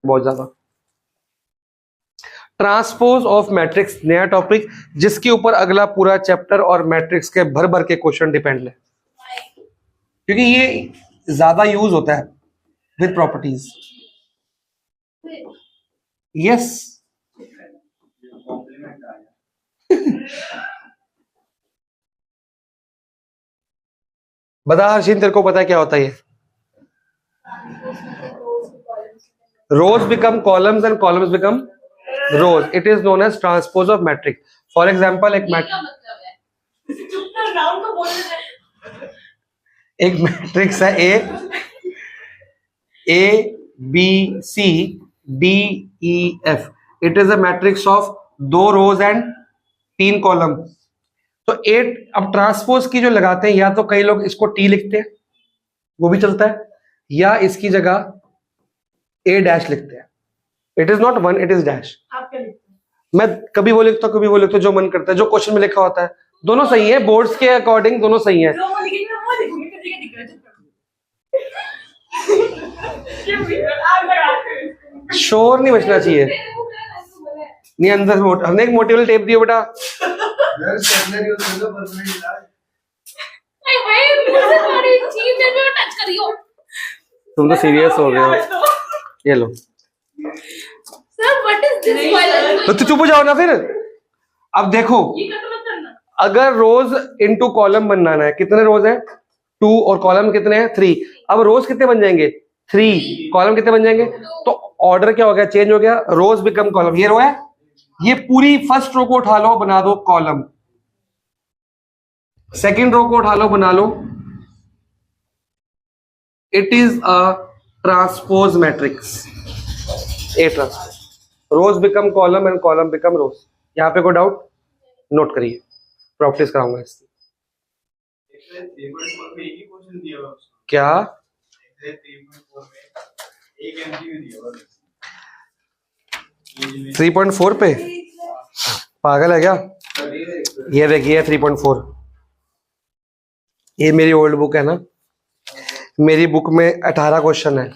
बहुत ज्यादा। Transpose of matrix नया टॉपिक जिसके ऊपर अगला पूरा चैप्टर और मैट्रिक्स के भर भर के क्वेश्चन डिपेंड है, क्योंकि ये ज्यादा यूज होता है विद प्रॉपर्टीज। यस बता हर्षिन, तेरे को पता है क्या होता है ये? Rows become columns and columns become rows, it is known as transpose of matrix. For example एक मैट्रिक्स है A B C D E F, it is a matrix of 2 rows and 3 column. तो 8, अब transpose की जो लगाते हैं, या तो कई लोग इसको टी लिखते हैं, वो भी चलता है, या इसकी जगह ए डैश लिखते हैं। It is not 1, it is dash. मैं कभी वो लिखता हूँ, कभी वो लिखता हूँ, जो मन करता है, जो क्वेश्चन में लिखा होता है। दोनों सही है, बोर्ड्स के अकॉर्डिंग दोनों सही है। शोर नहीं बचना चाहिए। नहीं, अंदर हमने एक मोटिवेशनल टेप दियो बेटा। तुम तो सीरियस हो गए हो। ये लो तो चुप हो जाओ ना फिर। अब देखो, अगर रोज इनटू कॉलम बनाना है, कितने रोज है? 2, और कॉलम कितने हैं? 3। अब रोज कितने बन जाएंगे? 3, कॉलम कितने बन जाएंगे? तो ऑर्डर क्या हो गया? चेंज हो गया। रोज बिकम कॉलम। ये रो है, ये पूरी फर्स्ट रो को उठा लो, बना दो कॉलम। सेकेंड रो को उठा लो, बना लो। It is a transpose matrix, A transpose. Rows become column and column become rows. यहां पे कोई डाउट? नोट करिए, प्रॉपर्टीज कराऊंगा इसकी। क्या 3.4 पे पागल है क्या? ये देखिए 3.4, ये मेरी ओल्ड बुक है ना, मेरी बुक में 18 क्वेश्चन है,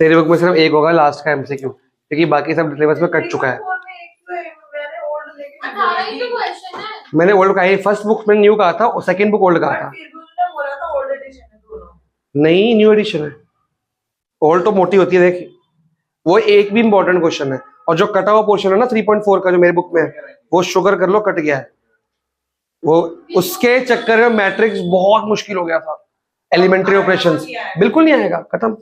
तेरी बुक में सिर्फ 1 होगा लास्ट का एमसीक्यू, क्योंकि बाकी सब सिलेबस में कट चुका है। मैंने ओल्ड कहा, फर्स्ट बुक में न्यू कहा था और सेकंड बुक ओल्ड कहा था। नहीं, न्यू एडिशन है। ओल्ड तो मोटी होती है, देख वो एक भी इंपॉर्टेंट क्वेश्चन है। और जो कटा हुआ पोर्शन है ना 3.4 का, जो मेरे बुक में है, वो शुगर कर लो कट गया है। वो उसके चक्कर में मैट्रिक्स बहुत मुश्किल हो गया था। एलिमेंट्री ऑपरेशंस बिल्कुल नहीं आएगा, खत्म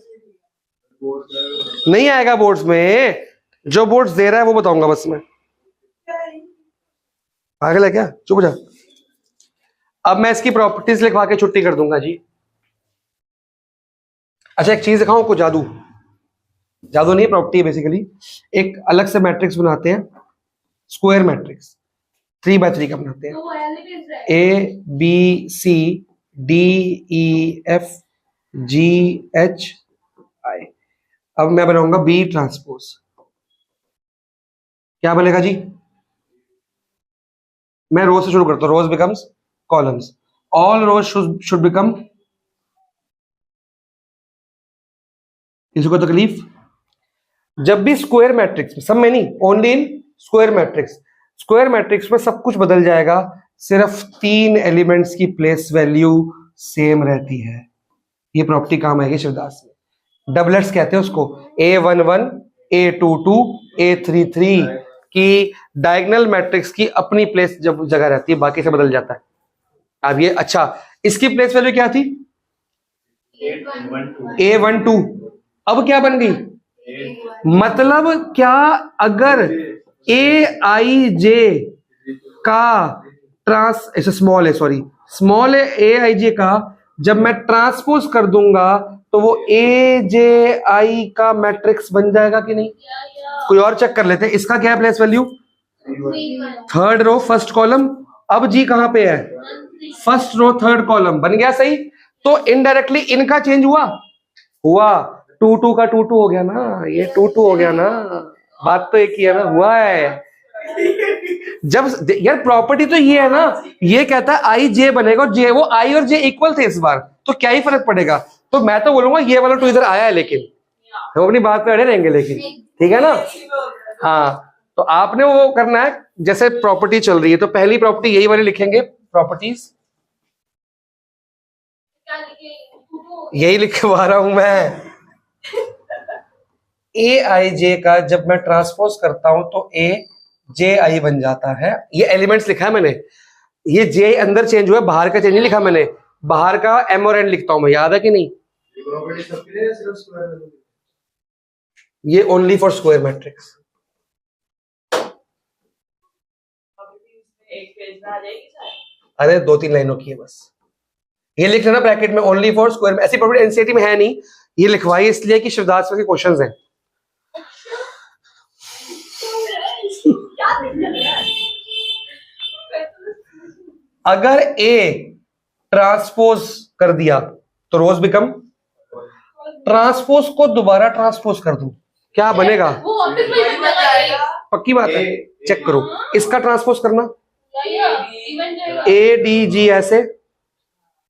नहीं आएगा बोर्ड्स में। जो बोर्ड्स दे रहा है वो बताऊंगा बस मैं। पागल है क्या? चुप जा। अब मैं इसकी प्रॉपर्टीज लिखवा के छुट्टी कर दूंगा जी। अच्छा, एक चीज दिखाऊं को, जादू जादू नहीं, प्रॉपर्टी है बेसिकली। एक अलग से मैट्रिक्स बनाते हैं, स्क्वायर मैट्रिक्स 3x3 का बनाते हैं। A B C D E F G H I. अब मैं बनाऊंगा बी ट्रांसपोज। क्या बनेगा जी? मैं रोज से शुरू करता हूं। Rows becomes columns, all rows should become. किसी को तकलीफ? जब भी स्क्वायर मैट्रिक्स में, सब में नहीं, only in square matrix, square matrix में सब कुछ बदल जाएगा, सिर्फ 3 एलिमेंट्स की प्लेस वैल्यू सेम रहती है। ये प्रॉपर्टी काम आएगी शिवदास में। डबलेट्स कहते हैं उसको, A11 A22 A33 की डायगोनल मैट्रिक्स की अपनी प्लेस जब जगह रहती है, बाकी से बदल जाता है। अब ये अच्छा, इसकी प्लेस वैल्यू क्या थी? A12। अब क्या बन गई? मतलब क्या, अगर ए आई जे का ट्रांस, ऐसे स्मॉल है, सॉरी स्मॉल है, ए आई जे का जब मैं ट्रांसपोज कर दूंगा तो वो ए जे आई का मैट्रिक्स बन जाएगा कि नहीं? कोई और चेक कर लेते हैं। इसका क्या है प्लेस वैल्यू? 3rd रो 1st कॉलम। अब जी कहां पे है? 1st रो 3rd कॉलम। बन गया सही। तो इनडायरेक्टली इनका चेंज हुआ 2 का 2 हो गया ना, ये 2 हो गया ना। बात तो एक ही है ना, हुआ है। जब यार प्रॉपर्टी तो ये है ना, ये कहता है आई जे बनेगा, जे वो आई और जे इक्वल थे इस बार, तो क्या ही फर्क पड़ेगा। तो मैं तो बोलूंगा ये वाला 2 इधर आया है, लेकिन हम अपनी बात पे अड़े रहेंगे। लेकिन ठीक है ना। हाँ, तो आपने वो करना है, जैसे प्रॉपर्टी चल रही है तो पहली प्रॉपर्टी यही वाली लिखेंगे, प्रॉपर्टीज, यही लिखवा रहा हूं मैं। ए आई जे का जब मैं ट्रांसपोज करता हूं तो ए जे आई बन जाता है। ये एलिमेंट्स लिखा है मैंने, ये जे अंदर चेंज हुआ, बाहर का चेंज नहीं लिखा मैंने, बाहर का एम और एन लिखता हूं मैं, याद है कि नहीं। ये ओनली फॉर स्क्वायर मैट्रिक्स। अरे 2-3 लाइनों की है बस, ये लिख लेना ब्रैकेट में, ओनली फॉर स्क्वायर। ऐसी प्रॉपर्टी एनसीईआरटी में है नहीं, ये लिखवाई इसलिए कि शिवदास के क्वेश्चंस हैं। अगर ए ट्रांसपोज कर दिया तो रोज बिकम, ट्रांसपोज को दोबारा ट्रांसपोज कर दूं क्या बनेगा, पक्की बात है, चेक करो। इसका ट्रांसपोज करना, ए डी जी ऐसे,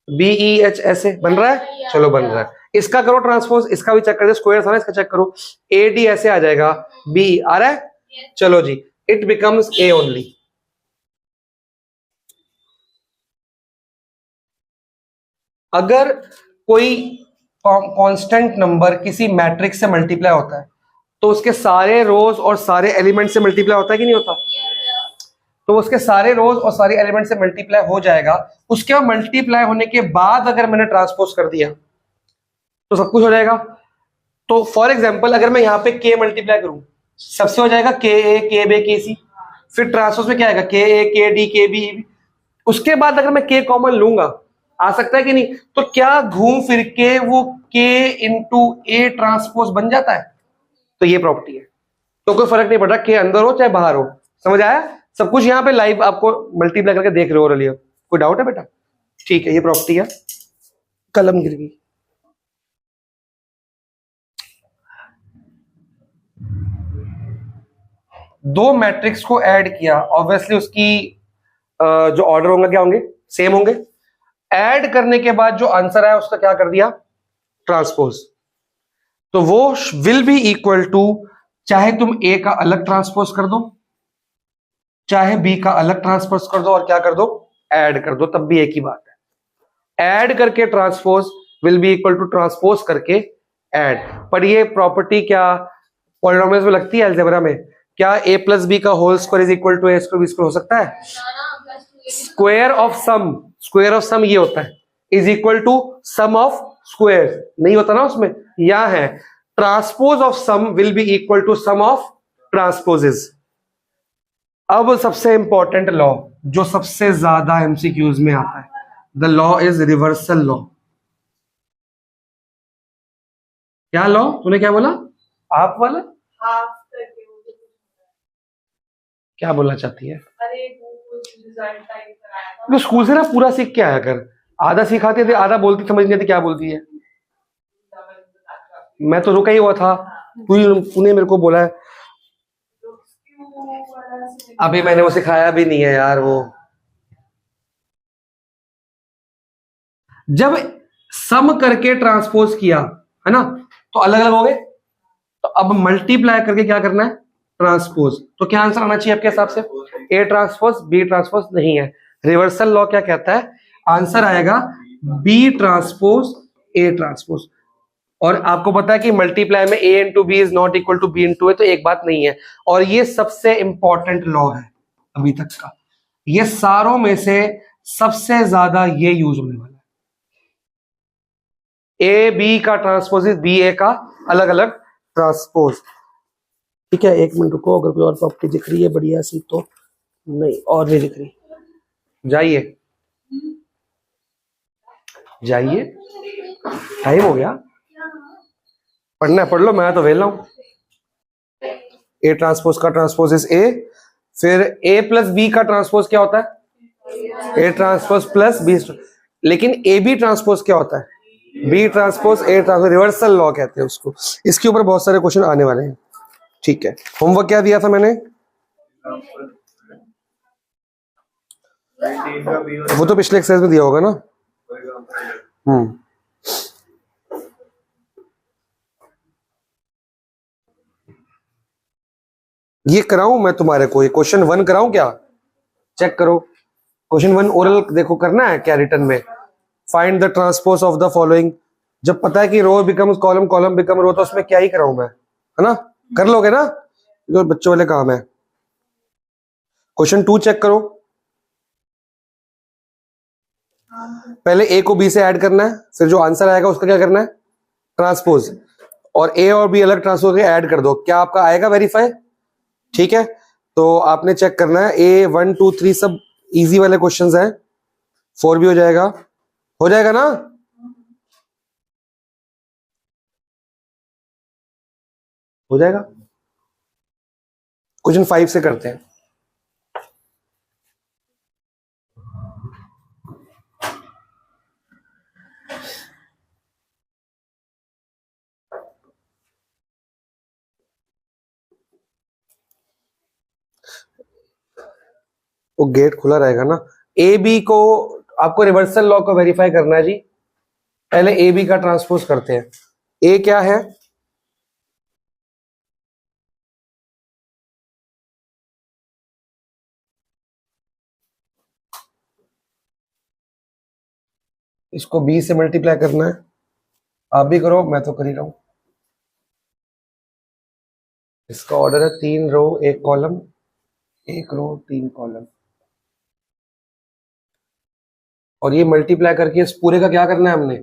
बी ई एच ऐसे बन रहा है, चलो बन रहा है। इसका करो ट्रांसपोज, इसका भी चेक कर दो, स्क्वायर था ना, इसका चेक करो, ए डी ऐसे आ जाएगा, बी आ रहा है, चलो जी, इट बिकम्स ए ओनली। अगर कोई कांस्टेंट नंबर किसी मैट्रिक्स से मल्टीप्लाई होता है तो उसके सारे रोज और सारे एलिमेंट से मल्टीप्लाई होता है कि नहीं होता, तो उसके सारे रोज और सारे एलिमेंट से मल्टीप्लाई हो जाएगा। उसके बाद मल्टीप्लाई होने के बाद अगर मैंने ट्रांसपोज कर दिया तो सब कुछ हो जाएगा। तो फॉर एग्जांपल अगर मैं यहाँ पे के मल्टीप्लाई करूं, सबसे हो जाएगा के ए के बी के सी, फिर ट्रांसपोज में क्या आएगा, के ए के डी के बी। उसके बाद अगर मैं के कॉमन लूंगा, आ सकता है कि नहीं, तो क्या घूम फिर के वो के इंटू ए ट्रांसपोज बन जाता है। तो ये प्रॉपर्टी है, तो कोई फर्क नहीं पड़ रहा के अंदर हो चाहे बाहर हो। समझ आया, सब कुछ यहाँ पे लाइव आपको मल्टीप्लाई करके देख रहे हो रही। कोई डाउट है बेटा, ठीक है, ये प्रॉपर्टी है। कलम गिर गई। दो मैट्रिक्स को ऐड किया, ऑब्वियसली उसकी जो ऑर्डर होंगे क्या होंगे, सेम होंगे। ऐड करने के बाद जो आंसर आया उसका क्या कर दिया, ट्रांसपोज। तो वो विल बी इक्वल टू, चाहे तुम ए का अलग ट्रांसपोज कर दो, चाहे बी का अलग ट्रांसपोज कर दो, और क्या कर दो, ऐड कर दो, तब भी एक ही बात है। ऐड करके transpose will be equal to transpose करके ऐड। पर ये प्रॉपर्टी क्या पॉलिनोमियल्स में लगती है, अलजेब्रा में, क्या ए प्लस बी का whole square is equal to A square B square हो सकता है। Square of sum, square of sum ये होता है, is equal to sum of square, नहीं होता ना उसमें, यहां है transpose of sum will be equal to sum of transposes. अब सबसे इंपॉर्टेंट लॉ जो सबसे ज्यादा एमसीक्यूज में आता है, the law is reversal law. क्या लॉ, तूने क्या बोला, आप वाला क्या बोलना चाहती है। तो स्कूल से ना पूरा सीख के आया कर, आधा सिखाते थे आधा बोलती समझ नहीं आती क्या बोलती है। मैं तो रुका ही हुआ था, तूने मेरे को बोला है, अभी मैंने वो सिखाया भी नहीं है यार। वो जब सम करके ट्रांसपोज किया है ना, तो अलग अलग हो गए, तो अब मल्टीप्लाई करके क्या करना है, ट्रांसपोज। तो क्या आंसर आना चाहिए आपके हिसाब से, ए ट्रांसपोज बी ट्रांसपोज, नहीं है। रिवर्सल लॉ क्या कहता है, आंसर आएगा बी ट्रांसपोज ए ट्रांसपोज। और आपको पता है कि मल्टीप्लाई में A into B is not equal to B into A, तो एक बात नहीं है। और ये सबसे इंपॉर्टेंट लॉ है अभी तक का, ये सारों में से सबसे ज्यादा ये यूज होने वाला है। ए बी का ट्रांसपोज इज बी ए का अलग अलग ट्रांसपोज। ठीक है, एक मिनट रुको, अगर कोई और प्रॉपर्टी दिख रही है बढ़िया सी तो, नहीं और नहीं दिख रही, जाइए जाइए, टाइम हो गया, पढ़ना है पढ़ लो, मैं तो वेला हूं। ए ट्रांसपोज का ट्रांसपोज इज ए, फिर ए प्लस बी का ट्रांसपोज क्या होता है, ए ट्रांसपोज प्लस बी, लेकिन ए बी ट्रांसपोज क्या होता है, B transpose A transpose. Reversal law कहते हैं उसको। इसके ऊपर बहुत सारे क्वेश्चन आने वाले हैं। ठीक है, होमवर्क क्या दिया था मैंने, वो तो पिछले एक्सरसाइज में दिया होगा ना। ये कराऊं मैं तुम्हारे को, ये क्वेश्चन 1 कराऊं क्या? चेक करो क्वेश्चन 1 ओरल, देखो करना है क्या रिटर्न में। Find the transpose of the following. जब पता है कि रो बिकम्स कॉलम, कॉलम बिकम रो, तो उसमें क्या ही कराऊं मैं, है ना? कर लोगे ना, जो बच्चों वाले काम है। क्वेश्चन 2 चेक करो। पहले ए को बी से ऐड करना है, फिर जो आंसर आएगा उसका क्या करना है, ट्रांसपोज। और ए और बी अलग ट्रांसपोज के ऐड कर दो, क्या आपका आएगा वेरीफाई? ठीक है, तो आपने चेक करना है। ए 1 2 3 सब इजी वाले क्वेश्चंस हैं, 4 भी हो जाएगा ना? हो जाएगा। क्वेश्चन 5 से करते हैं। वो गेट खुला रहेगा ना। ए बी को आपको रिवर्सल लॉ को वेरीफाई करना है जी। पहले ए बी का ट्रांसपोज करते हैं। ए क्या है, इसको बी से मल्टीप्लाई करना है। आप भी करो, मैं तो कर ही रहा हूं। इसका ऑर्डर है 3 रो 1 कॉलम, 1 रो 3 कॉलम। और ये मल्टीप्लाई करके इस पूरे का क्या करना है हमने,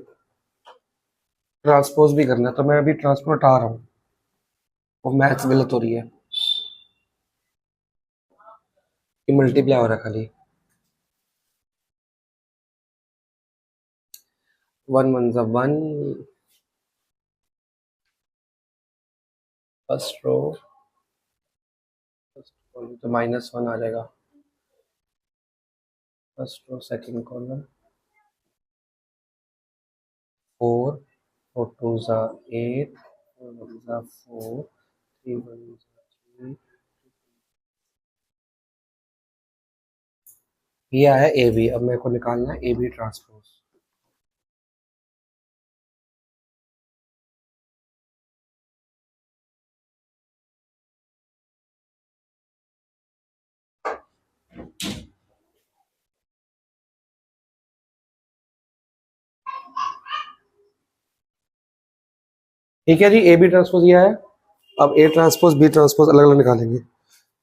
ट्रांसपोज भी करना है। तो मैं अभी ट्रांसपोज हटा रहा हूं, वो मैथ्स गलत हो रही है, ये मल्टीप्लाई हो रहा है खाली। 1 1 जा 1, फर्स्ट रो फर्स्ट कॉलम तो -1 आ जाएगा। फर्स्ट रो सेकंड कॉलम 4, 4 2 जा 8, 4 1 जा 4, 3 1 जा 3। ये आया ए बी। अब मेरे को निकालना है ए बी ट्रांसपोज। ठीक है जी, ए बी ट्रांसपोज ये है। अब ए ट्रांसपोज बी ट्रांसपोज अलग अलग निकालेंगे,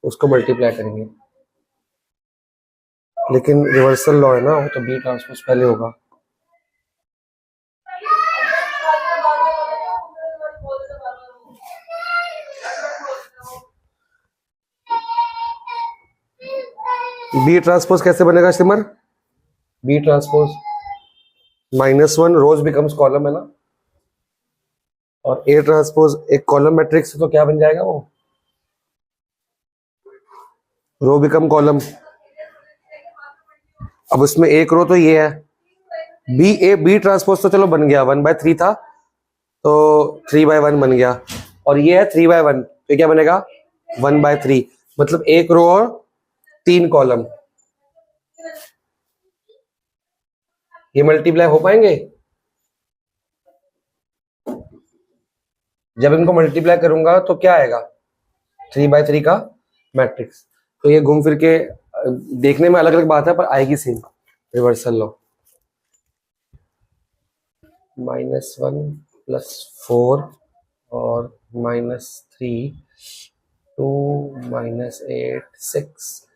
उसको मल्टीप्लाई करेंगे। लेकिन रिवर्सल लॉ है ना, वो तो बी ट्रांसपोज पहले होगा। बी ट्रांसपोज कैसे बनेगा सिमर? बी ट्रांसपोज -1 रोज बिकम्स कॉलम है ना, और ए ट्रांसपोज एक कॉलम मैट्रिक्स है, तो क्या बन जाएगा वो, रो बिकम कॉलम। अब उसमें एक रो तो ये है, बी ट्रांसपोज तो चलो बन गया, 1/3 था तो 3/1 बन गया। और ये है 3/1, तो क्या बनेगा 1/3, मतलब एक रो और 3 कॉलम। ये मल्टीप्लाई हो पाएंगे? जब इनको मल्टीप्लाई करूंगा तो क्या आएगा, 3/3 का मैट्रिक्स। तो ये घूम फिर के देखने में अलग अलग बात है, पर आएगी सेम, रिवर्सल लॉ। -1 + 4 और -3, 2 -8 6,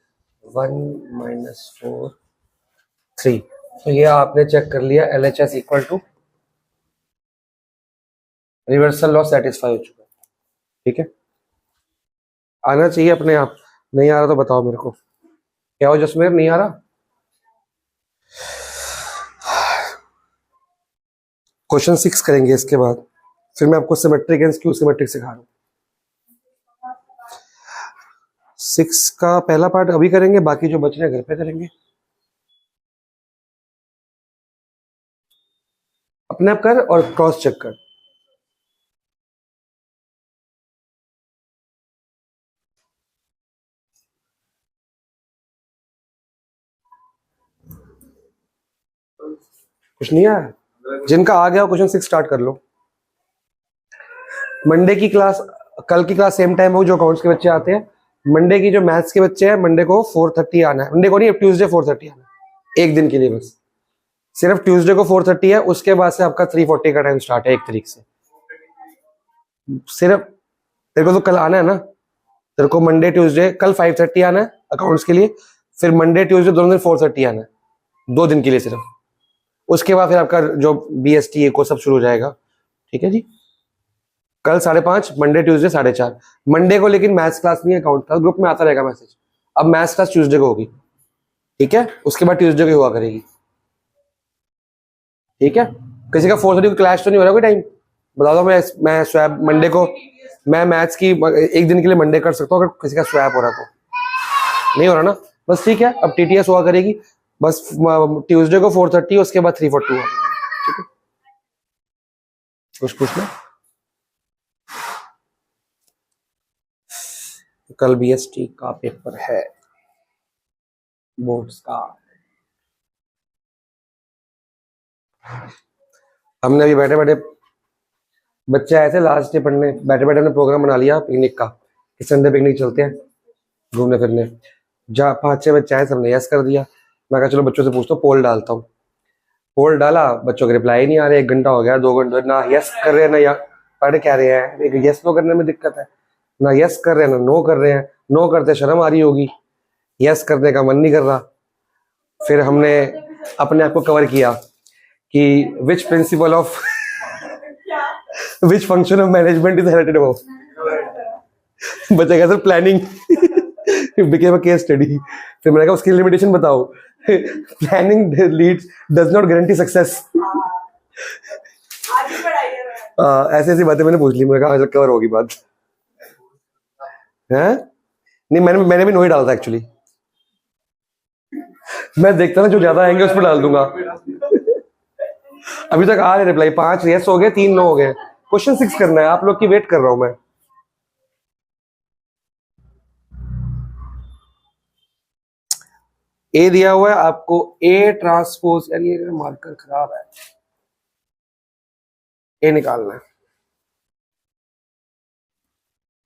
1 -4 3। तो ये आपने चेक कर लिया, LHS equal to reversal law satisfy हो चुका है। ठीक है, आना चाहिए अपने आप। नहीं आ रहा तो बताओ मेरे को। क्या हो जसमेर, नहीं आ रहा? क्वेश्चन 6 करेंगे इसके बाद, फिर मैं आपको सिमेट्रिक एंड स्क्यू सिमेट्रिक सिखा रहा हूँ। 6 का पहला पार्ट अभी करेंगे, बाकी जो बच रहे हैं घर पे करेंगे। अपने आप कर और क्रॉस चेक कर। कुछ नहीं आया? जिनका आ गया क्वेश्चन 6 स्टार्ट कर लो। मंडे की क्लास, कल की क्लास सेम टाइम हो, जो अकाउंट्स के बच्चे आते हैं मंडे की जो मैथ्स के बच्चे हैं, मंडे को 4:30 आना है, मंडे को नहीं, ट्यूसडे 4:30 आना है, एक दिन के लिए बस, सिर्फ ट्यूसडे को 4:30 है, उसके बाद से आपका 3:40 का टाइम स्टार्ट है 1 तारीख से। सिर्फ तेरे को तो कल आना है ना, तेरे को मंडे ट्यूसडे कल 5:30 आना है अकाउंट्स के लिए, फिर मंडे ट्यूसडे दोनों दिन 4:30 आना है, 2 दिन के लिए सिर्फ। उसके बाद फिर आपका जो BST को सब शुरू हो जाएगा। ठीक है जी, कल 5:30, मंडे ट्यूसडे 4:30। मंडे को लेकिन मैथ्स क्लास नहीं है, अकाउंट का ग्रुप में आता रहेगा मैसेज। अब मैथ्स क्लास ट्यूसडे को होगी, ठीक है, उसके बाद ट्यूसडे को हुआ करेगी। ठीक है, किसी का 4:30 को क्लैश तो नहीं हो रहा कोई टाइम? बता दो, मैं स्वैप मंडे को, मैं मैथ्स की एक दिन के लिए मंडे कर सकता हूँ, अगर किसी का स्वैप हो रहा तो। नहीं हो रहा ना, बस ठीक है, अब TTS हुआ करेगी, बस ट्यूसडे को 4:30, उसके बाद 3:40 हुआ। ठीक है, कुछ पूछना? कल BST का पेपर है, बोर्ड्स का। हमने अभी बैठे बैठे, बच्चे आए थे लास्ट डे पढ़ने, बैठे बैठे हमने प्रोग्राम बना लिया पिकनिक का, कि संडे पिकनिक चलते हैं घूमने फिरने। जहाँ 5-6 बच्चे आए, सबने यस कर दिया। मैं कहा चलो बच्चों से पूछता हूँ, पोल डालता हूँ। पोल डाला, बच्चों के रिप्लाई नहीं आ रहे, 1 घंटा हो गया, 2 घंटे, ना यस कर रहे हैं ना या पढ़ क्या रहे हैं। एक यस नो करने में दिक्कत है, ना यस कर रहे हैं ना नो कर रहे हैं। नो करते शर्म आ रही होगी, यस करने का मन नहीं कर रहा। फिर हमने अपने आप को कवर किया कि which principle of which function of management is inherited about. बच्चा sir planning became a case study. फिर मैंने कहा उसकी लिमिटेशन बताओ। Planning leads does not guarantee success. ऐसी ऐसी बातें मैंने पूछ ली, मैंने कहा कवर होगी बात है। नहीं, मैंने भी नो ही डाला था एक्चुअली। मैं देखता ना जो ज्यादा आएंगे उस पर डाल दूंगा। अभी तक आ रहे रिप्लाई, 5 यस हो गए, 3 नो हो गए। क्वेश्चन 6 करना है, आप लोग की वेट कर रहा हूं मैं। ए दिया हुआ है आपको, ए ट्रांसपोज, यार ये मार्कर खराब है, ए निकालना है।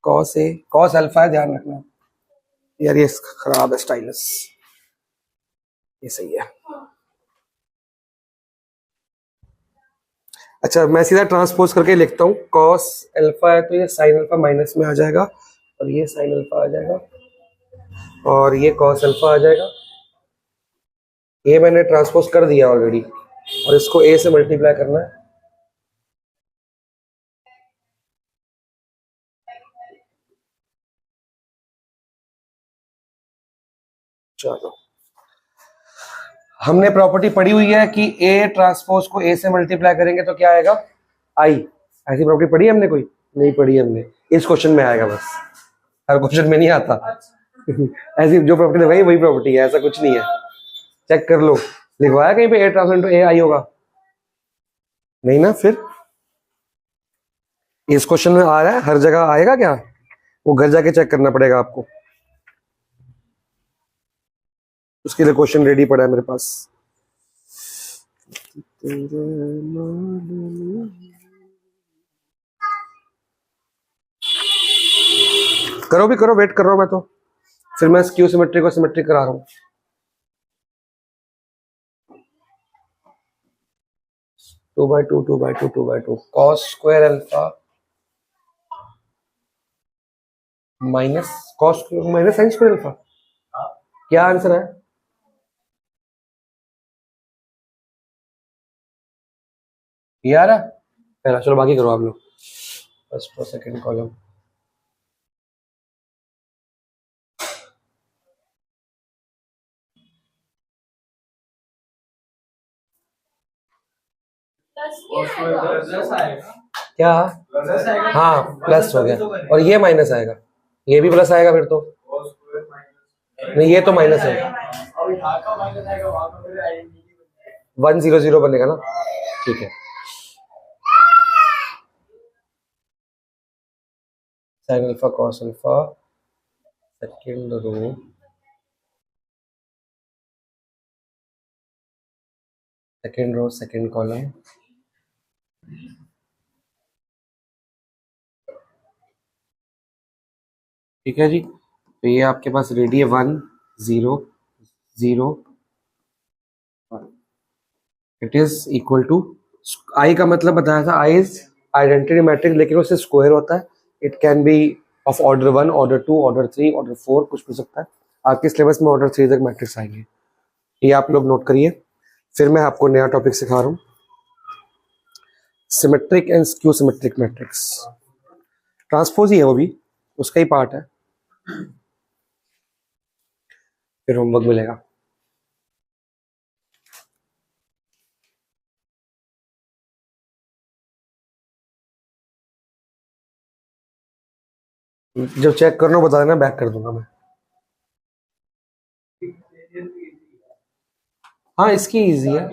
कॉस ए, कॉस अल्फा है, ध्यान रखना यार, ये खराब है स्टाइलस, ये सही है। अच्छा, मैं सीधा ट्रांसपोज करके लिखता हूँ, कॉस अल्फा है तो ये साइन अल्फा माइनस में आ जाएगा, और ये साइन अल्फा आ जाएगा, और ये कॉस अल्फा आ जाएगा। ये मैंने ट्रांसपोज कर दिया ऑलरेडी, और इसको ए से मल्टीप्लाई करना है। चलो, हमने प्रॉपर्टी पढ़ी हुई है कि ए ट्रांसपोज को ए से मल्टीप्लाई करेंगे तो क्या आएगा, आई। ऐसी प्रॉपर्टी पढ़ी है हमने? कोई नहीं पढ़ी हमने, इस क्वेश्चन में आएगा बस, हर क्वेश्चन में नहीं आता। ऐसी जो प्रॉपर्टी लगाई वही प्रॉपर्टी है, ऐसा कुछ नहीं है, चेक कर लो। लिखवाया कहीं पे ए ट्रांसपोज ए आई होगा? नहीं ना, फिर इस क्वेश्चन में आ रहा है, हर जगह आएगा क्या? वो घर जाके चेक करना पड़ेगा आपको, उसके लिए क्वेश्चन रेडी पड़ा है मेरे पास। करो भी करो, वेट कर रहा हूं मैं तो, फिर मैं स्क्यू सिमेट्री को सिमेट्री करा रहा हूं। Two by two cos square alpha minus cos minus sine square alpha. क्या आंसर है? ये आ रहा है पहला, चलो बाकी करो आप लोग, फर्स्ट और सेकंड कॉलम। क्या? हाँ, प्लस हो गया, और ये माइनस आएगा, ये भी प्लस आएगा फिर तो। नहीं, ये तो माइनस है, 100 बनेगा ना, ठीक है। Sine alpha cos alpha, second row, second column. ठीक है जी, तो ये आपके पास रेडी है 1 0 0 1, इट इज इक्वल टू, आई का मतलब बताया था, आई इज आइडेंटिटी मैट्रिक्स, लेकिन उससे स्क्वायर होता है। It can be of order 1, order 2, order 3, order 4, कुछ भी सकता है। आपके सिलेबस में ऑर्डर 3 तक मैट्रिक्स आएंगे, ये आप लोग नोट करिए। फिर मैं आपको नया टॉपिक सिखा रहा हूँ, symmetric and skew symmetric matrix. Transpose ही है वो भी, उसका ही पार्ट है, फिर होमवर्क मिलेगा। जब चेक करना बता देना, बैक कर दूंगा मैं। हाँ इसकी इजी है,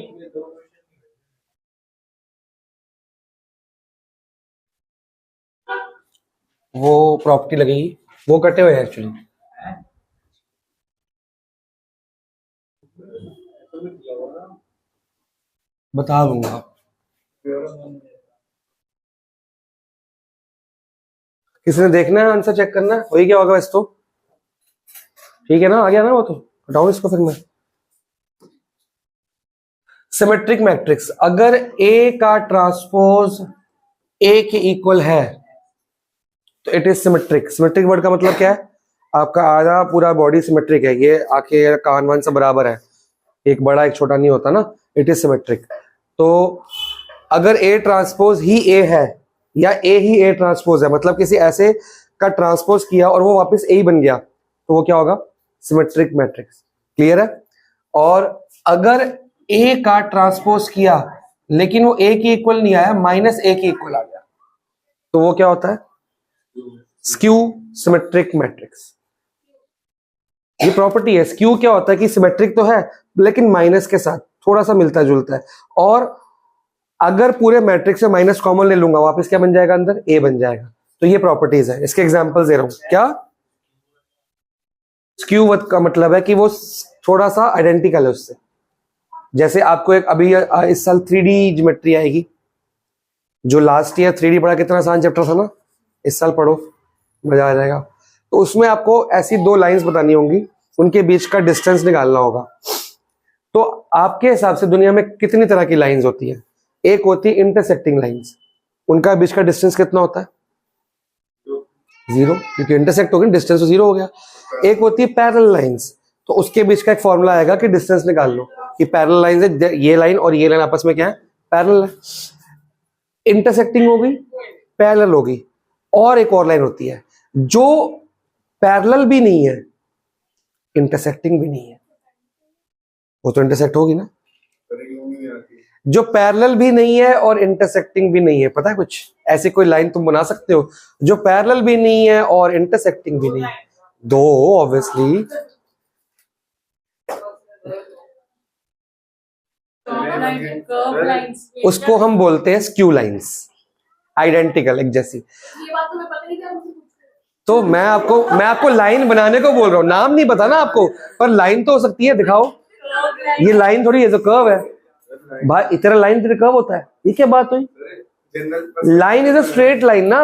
वो प्रॉपर्टी लगेगी, वो कटे हुए हैं एक्चुअली। बता दूंगा। किसने देखना है आंसर चेक करना है, वही क्या होगा वैसे तो, ठीक है ना, आ गया ना वो तो, हटाओ इसको फिर मैं। सिमेट्रिक मैट्रिक्स, अगर ए का ट्रांसपोज ए के इक्वल है तो it is symmetric. Symmetric word का मतलब क्या है, आपका आधा पूरा बॉडी सिमेट्रिक है, ये आंखें कान वान सब बराबर है, एक बड़ा एक छोटा नहीं होता ना, इट इज सिमेट्रिक। तो अगर ए ट्रांसपोज ही ए है या ए ही ए ट्रांसपोज है, मतलब किसी ऐसे का ट्रांसपोज किया और वो वापस ए ही बन गया, तो वो क्या होगा, सिमेट्रिक मैट्रिक्स। क्लियर है। और अगर ए का ट्रांसपोज किया लेकिन वो ए के इक्वल नहीं आया, माइनस ए के इक्वल आ गया, तो वो क्या होता है, स्क्यू सिमेट्रिक मैट्रिक्स। ये प्रॉपर्टी है। स्क्यू क्या होता है कि सिमेट्रिक तो है लेकिन माइनस के साथ थोड़ा सा मिलता जुलता है, और अगर पूरे मैट्रिक्स से माइनस कॉमन ले लूंगा, वापस क्या बन जाएगा, अंदर ए बन जाएगा। तो ये प्रॉपर्टीज है, इसके एग्जांपल दे रहा हूं। क्या स्क्यू का मतलब है कि वो थोड़ा सा आइडेंटिकल है उससे। जैसे आपको एक अभी इस साल 3D ज्योमेट्री आएगी, जो लास्ट ईयर 3D पढ़ा कितना आसान चैप्टर था ना, इस साल पढ़ो मजा आ जाएगा। तो उसमें आपको ऐसी दो लाइंस बतानी होंगी, उनके बीच का डिस्टेंस निकालना होगा। तो आपके हिसाब से दुनिया में कितनी तरह की लाइंस होती है, एक होती है इंटरसेक्टिंग लाइंस, उनका बीच का डिस्टेंस कितना होता है, 0, क्योंकि इंटरसेक्ट हो गई डिस्टेंस तो 0 हो गया। एक होती है पैरेलल लाइंस, तो उसके बीच का एक फॉर्मूला आएगा कि डिस्टेंस निकाल लो, कि पैरेलल लाइंस है, ये लाइन और ये लाइन आपस में क्या है, पैरेलल है। इंटरसेक्टिंग होगी, पैरेलल होगी, और एक और लाइन होती है जो पैरेलल भी नहीं है, इंटरसेक्टिंग भी नहीं है, वो तो इंटरसेक्ट होगी ना। जो पैरेलल भी नहीं है और इंटरसेक्टिंग भी नहीं है, पता है कुछ ऐसी कोई लाइन तुम बना सकते हो जो पैरेलल भी नहीं है और इंटरसेक्टिंग भी नहीं है, दो ऑब्वियसली। उसको हम बोलते हैं स्क्यू लाइंस, आइडेंटिकल, एक जैसी। तो मैं आपको लाइन बनाने को बोल रहा हूँ, नाम नहीं पता ना आपको, पर लाइन तो हो सकती है, दिखाओ। ये लाइन थोड़ी है जो कर्व है भाई, इतना लाइन तेरे कर्व होता है, ये क्या बात हुई, line is a straight line ना,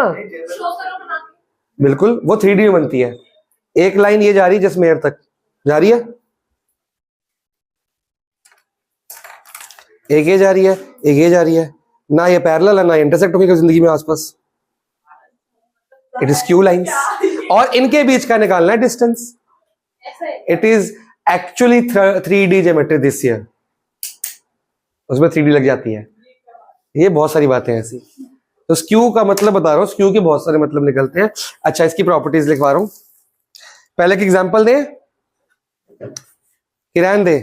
बिल्कुल वो 3D में बनती है। एक लाइन ये जा रही है जसमेर तक जा रही है, एक ये जा रही है, एक ये जा रही है, ना ये पैरेलल है ना इंटरसेक्ट होगी जिंदगी में आसपास, इट इज स्क्यू लाइंस। और इनके बीच का निकालना है distance, it is actually 3D geometry this year, उसमें 3D लग जाती है। ये बहुत सारी बातें हैं ऐसी। तो स्क्यू का मतलब बता रहा हूं, स्क्यू के बहुत सारे मतलब निकलते हैं। अच्छा, इसकी प्रॉपर्टीज लिखवा रहा हूं, पहले एक एग्जांपल दे, किरण दे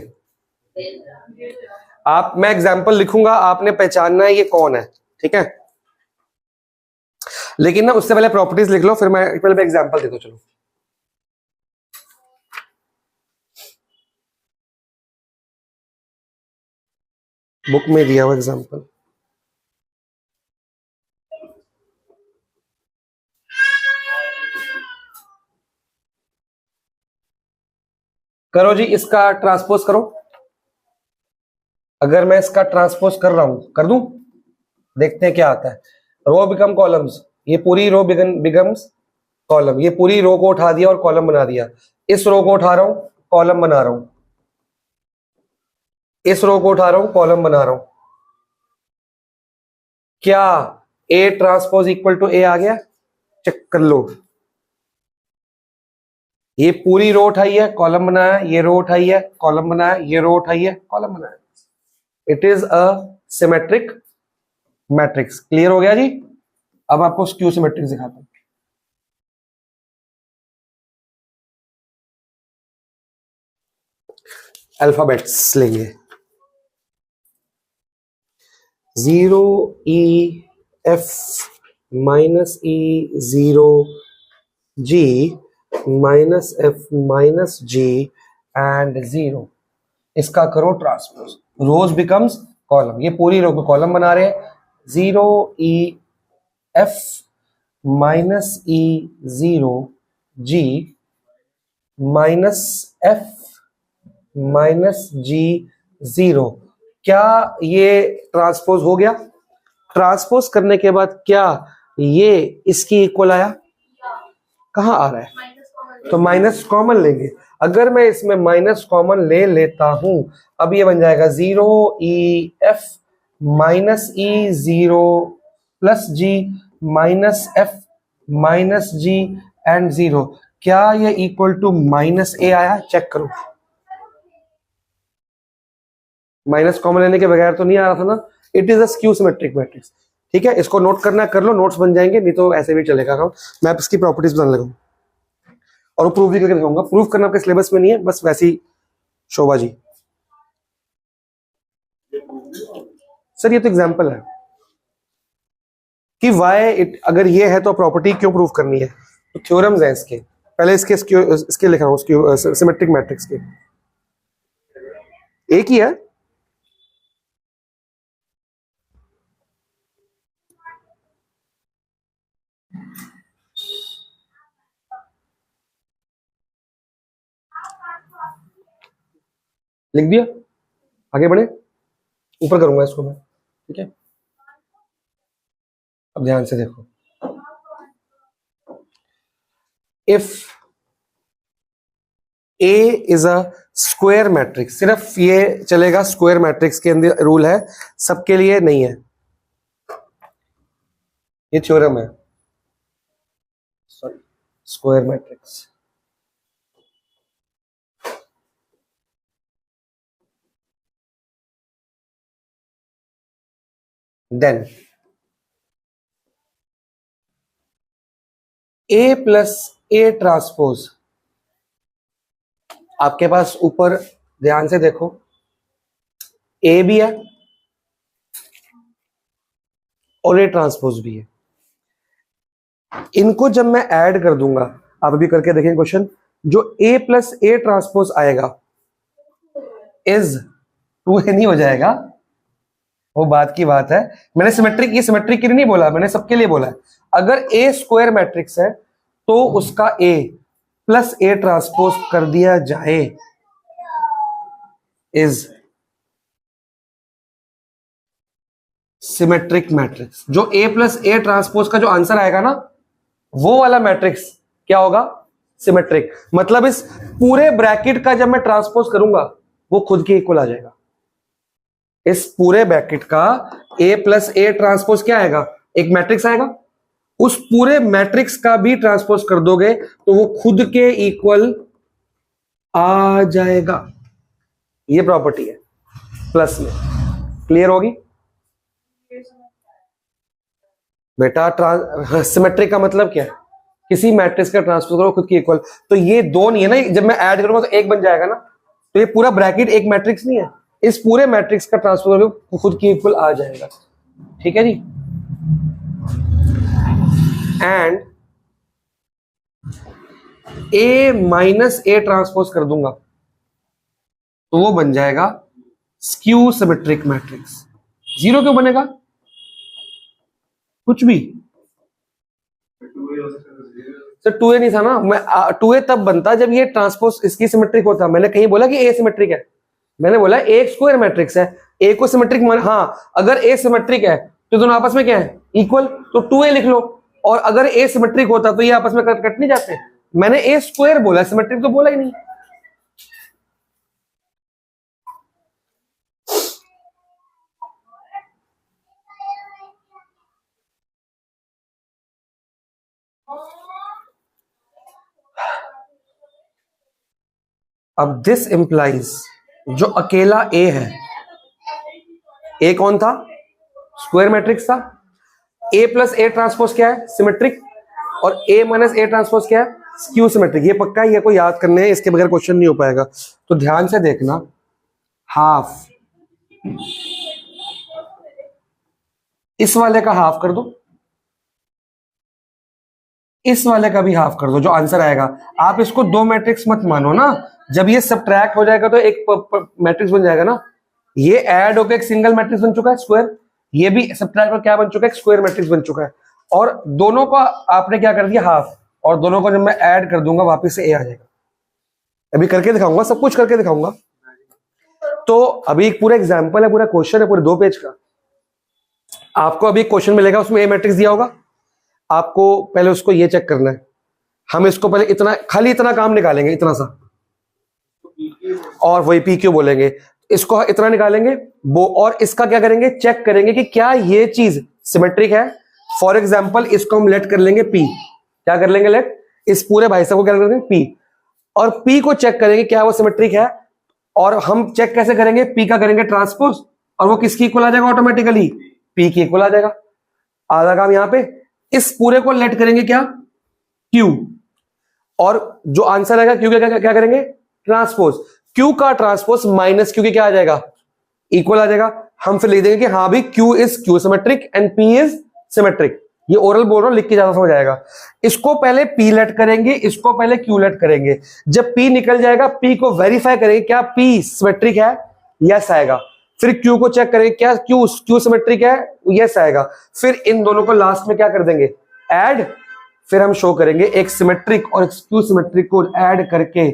आप, मैं एग्जांपल लिखूंगा, आपने पहचानना है ये कौन है, ठीक है। लेकिन ना उससे पहले प्रॉपर्टीज लिख लो, फिर मैं पहले एग्जांपल दे दो। चलो बुक में दिया हुआ एग्जांपल, करो जी, इसका ट्रांसपोज करो। अगर मैं इसका ट्रांसपोज कर रहा हूं, कर दूं, देखते हैं क्या आता है। रो बिकम कॉलम्स, ये पूरी रो बिकम्स कॉलम, ये पूरी रो को उठा दिया और कॉलम बना दिया। इस रो को उठा रहा हूं, कॉलम बना रहा हूं, इस रो को उठा रहा हूं, कॉलम बना रहा हूं। क्या ए ट्रांसपोज इक्वल टू ए आ गया? चेक कर लो। ये पूरी रो उठाई है, कॉलम बनाया, ये रो उठाई है, कॉलम बनाया, ये रो उठाई है, कॉलम बनाया। It is a symmetric matrix. Clear हो गया जी? अब आपको स्क्यू सिमेट्रिक दिखाता हूं। अल्फाबेट्स लेंगे। 0 E F minus E 0 G minus F minus G and 0। इसका करो ट्रांसपोज, रोज बिकम्स कॉलम। ये पूरी रो को कॉलम बना रहे हैं। 0 E F minus E 0 G minus F minus G 0। क्या ये ट्रांसपोज हो गया? ट्रांसपोज करने के बाद क्या ये इसकी इक्वल आया? कहां आ रहा है? तो माइनस कॉमन लेंगे। अगर मैं इसमें माइनस कॉमन ले लेता हूं, अब ये बन जाएगा 0 E F minus E 0 plus G minus F minus G and 0। क्या ये इक्वल टू माइनस ए आया? चेक करो। माइनस कॉमन लेने के बगैर तो नहीं आ रहा था ना। It is a skew symmetric matrix. ठीक है, इसको नोट करना कर लो, नोट्स बन जाएंगे, नहीं तो ऐसे भी चलेगा काम। मैं इसकी प्रॉपर्टीज बताने लगा और प्रूफ भी करके दिखाऊंगा। प्रूफ करना आपके सिलेबस में नहीं है, बस वैसी शोभा जी। सर ये तो एग्जांपल है कि वाई इट, अगर ये है तो प्रॉपर्टी क्यों प्रूफ करनी है, तो थ्योरम्स हैं इसके। पहले इसके लिख रहा हूँ सिमेट्रिक मैट्रिक्स के। एक ही है। लिख दिया, आगे बढ़े। ऊपर करूंगा इसको मैं, ठीक है। अब ध्यान से देखो, if A is a square matrix, सिर्फ ये चलेगा स्क्वायर मैट्रिक्स के अंदर, रूल है, सबके लिए नहीं है। ये थ्योरम है, sorry, square matrix. Then A plus A transpose, आपके पास ऊपर ध्यान से देखो, ए भी है और ए ट्रांसपोज भी है। इनको जब मैं ऐड कर दूंगा, आप अभी करके देखें क्वेश्चन, जो ए प्लस ए ट्रांसपोज आएगा इज 2a नहीं हो जाएगा, वो बात की बात है। मैंने सिमेट्रिक, ये सिमेट्रिक के लिए नहीं बोला, मैंने सबके लिए बोला है। अगर ए स्क्वायर मैट्रिक्स है तो उसका ए प्लस ए ट्रांसपोज कर दिया जाए इज सिमेट्रिक मैट्रिक्स। जो ए प्लस ए ट्रांसपोज का जो आंसर आएगा ना, वो वाला मैट्रिक्स क्या होगा? सिमेट्रिक। मतलब इस पूरे ब्रैकेट का जब मैं ट्रांसपोज करूंगा, वो खुद के इक्वल आ जाएगा। इस पूरे ब्रैकेट का ए प्लस ए ट्रांसपोज क्या आएगा? एक मैट्रिक्स आएगा। उस पूरे मैट्रिक्स का भी ट्रांसपोज कर दोगे तो वो खुद के इक्वल आ जाएगा। ये प्रॉपर्टी है प्लस में। क्लियर होगी बेटा? सिमेट्रिक का मतलब क्या है? किसी मैट्रिक्स का ट्रांसपोज करो खुद की इक्वल। तो ये दो नहीं है ना, जब मैं ऐड करूंगा तो एक बन जाएगा ना। तो ये पूरा ब्रैकेट एक मैट्रिक्स नहीं है, इस पूरे मैट्रिक्स का ट्रांसपोज करो खुद की इक्वल आ जाएगा। ठीक है जी। And A minus A transpose कर दूंगा तो वो बन जाएगा स्क्यू सिमेट्रिक मैट्रिक्स। जीरो क्यों बनेगा? कुछ भी सर 2a नहीं था ना, मैं 2a तब बनता जब ये ट्रांसपोज इसकी सिमेट्रिक होता। मैंने कहीं बोला कि ए सिमेट्रिक है? मैंने बोला एक स्क्वायर मैट्रिक्स है, ए को सिमेट्रिक मान, हाँ अगर ए सिमेट्रिक है तो दोनों आपस में क्या है? इक्वल। तो 2a लिख लो और अगर ए सिमेट्रिक होता तो ये आपस में कट नहीं जाते। मैंने ए स्क्वायर बोला, सिमेट्रिक तो बोला ही नहीं। अब दिस इंप्लाइज, जो अकेला ए है, ए कौन था? स्क्वायर मैट्रिक्स था। ए प्लस ए ट्रांसपोज क्या है? सिमेट्रिक। और ए माइनस ए ट्रांसपोज क्या है? Skew symmetric. ये पक्का है, ये को याद करने है, इसके बगैर क्वेश्चन नहीं हो पाएगा। तो ध्यान से देखना, हाफ इस वाले का हाफ कर दो, इस वाले का भी हाफ कर दो, जो आंसर आएगा। आप इसको दो मैट्रिक्स मत मानो ना, जब ये सब्ट्रैक्ट हो जाएगा तो एक मैट्रिक्स बन जाएगा ना। ये ऐड होकर एक सिंगल मैट्रिक्स बन चुका है स्क्वायर, ये भी सब्ट्रैक्ट होकर क्या बन चुका है? स्क्वायर मैट्रिक्स बन चुका है। और दोनों का आपने क्या कर दिया? हाफ। और दोनों को जब मैं ऐड कर दूंगा वापस से ए आ जाएगा। अभी करके दिखाऊंगा, सब कुछ करके दिखाऊंगा। तो अभी एक पूरा एग्जाम्पल है, पूरा क्वेश्चन है, पूरे 2 पेज का। आपको अभी क्वेश्चन मिलेगा, उसमें ए मैट्रिक्स दिया होगा। आपको पहले उसको ये चेक करना है। हम इसको पहले इतना, खाली इतना काम निकालेंगे, इतना सा, और वही पी क्यू बोलेंगे। इसको इतना निकालेंगे वो, और इसका क्या करेंगे? चेक करेंगे कि क्या ये चीज सिमेट्रिक है। फॉर एग्जाम्पल इसको हम लेट कर लेंगे पी। क्या कर लेंगे? लेट इस पूरे भाई साहब को क्या कर लेंगे? पी। और पी को चेक करेंगे क्या वो सिमेट्रिक है। और हम चेक कैसे करेंगे? पी का करेंगे ट्रांसपोज, और वो किसकी इक्वल आ जाएगा? ऑटोमेटिकली पी की इक्वल आ जाएगा। आधा काम यहां पे। इस पूरे को लेट करेंगे क्या? क्यू। और जो आंसर आएगा क्यू का क्या करेंगे? ट्रांसपोज। क्यू का ट्रांसपोज माइनस क्यू के क्या आ जाएगा? इक्वल आ जाएगा। हम फिर लिख देंगे कि हाँ भी Q is Q symmetric and P is symmetric. ये ओरल बोल रहा हूं, लिख के ज्यादा समझ आएगा। इसको पहले पी लेट करेंगे, इसको पहले क्यू लेट करेंगे। जब पी निकल जाएगा, पी को वेरीफाई करेंगे क्या पी सिमेट्रिक है? यस आएगा। फिर क्यू को चेक करेंगे क्या क्यू सिमेट्रिक है? यस आएगा। फिर इन दोनों को लास्ट में क्या कर देंगे? ऐड। फिर हम शो करेंगे एक सिमेट्रिक और क्यू सिमेट्रिक को ऐड करके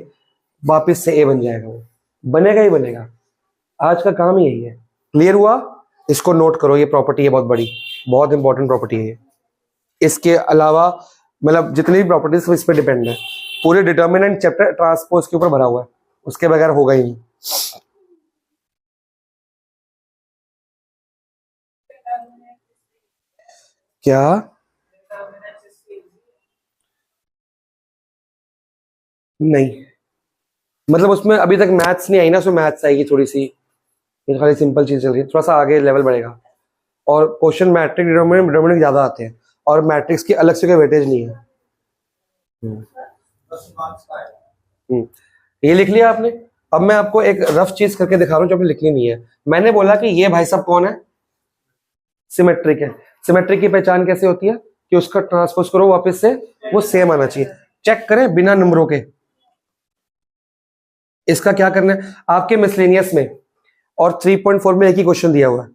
वापस से ए बन जाएगा। वो बनेगा ही बनेगा। आज का काम ही यही है। क्लियर हुआ? इसको नोट करो, ये प्रॉपर्टी है बहुत बड़ी, बहुत इंपॉर्टेंट प्रॉपर्टी है ये। इसके अलावा मतलब जितनी भी प्रॉपर्टीज इस पर डिपेंड है। पूरे डिटर्मिनेंट चैप्टर ट्रांसपोज के ऊपर भरा हुआ है, उसके बगैर होगा ही नहीं। क्या? नहीं, मतलब उसमें अभी तक मैथ्स नहीं आई ना, सो मैथ्स आएगी थोड़ी सी। ये खाली सिंपल चीज चल रही है, थोड़ा सा आगे लेवल बढ़ेगा। और क्वेश्चन मैट्रिक डिटर्मिनेंट ज्यादा आते हैं, और मैट्रिक्स की अलग से कोई वेटेज नहीं है। ये लिख लिया आपने? अब मैं आपको एक रफ चीज करके दिखा रहा हूं जो आपने लिखनी नहीं है। मैंने बोला कि ये भाई साहब कौन है? सिमेट्रिक है। सिमेट्रिक की पहचान कैसे होती है? कि उसका ट्रांसपोज करो वापस से, वो सेम आना चाहिए। चेक करें बिना नंबरों के। इसका क्या करना है आपके मिसलेनियस में और 3.4 में एक ही क्वेश्चन दिया हुआ है।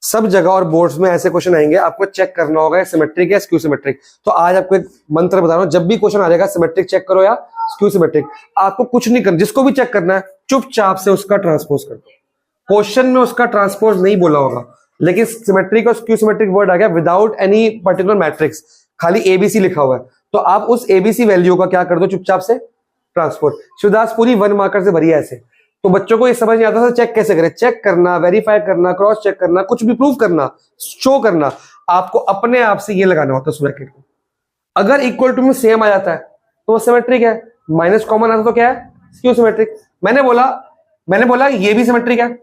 सब जगह और बोर्ड्स में ऐसे क्वेश्चन आएंगे, आपको चेक करना होगा सिमेट्रिक या स्क्यू सिमेट्रिक। तो आज आपको एक मंत्र बता रहा हूं, जब भी क्वेश्चन आ जाएगा सिमेट्रिक चेक करो या स्क्यू सिमेट्रिक, आपको कुछ नहीं करना। जिसको भी चेक करना है चुपचाप से उसका ट्रांसपोज कर दो। क्वेश्चन में उसका ट्रांसपोज नहीं बोला होगा, लेकिन सिमेट्रिक और स्क्यू सिमेट्रिक वर्ड आ गया विदाउट एनी पर्टिकुलर मैट्रिक्स, खाली एबीसी लिखा हुआ है। तो आप उस एबीसी वैल्यू का क्या कर दो? चुपचाप से ट्रांसपोज। शिवदास पूरी 1 मार्कर से भरी है ऐसे। तो बच्चों को ये समझ नहीं आता था चेक कैसे करें। चेक करना, वेरीफाई करना, क्रॉस चेक करना, कुछ भी प्रूव करना, शो करना, आपको अपने आप से ये लगाना होता है उस ब्रैकेट को। अगर इक्वल टू में सेम आ जाता है तो वो सिमेट्रिक है, माइनस कॉमन आता तो क्या है? Skew symmetric. मैंने बोला ये भी सिमेट्रिक है।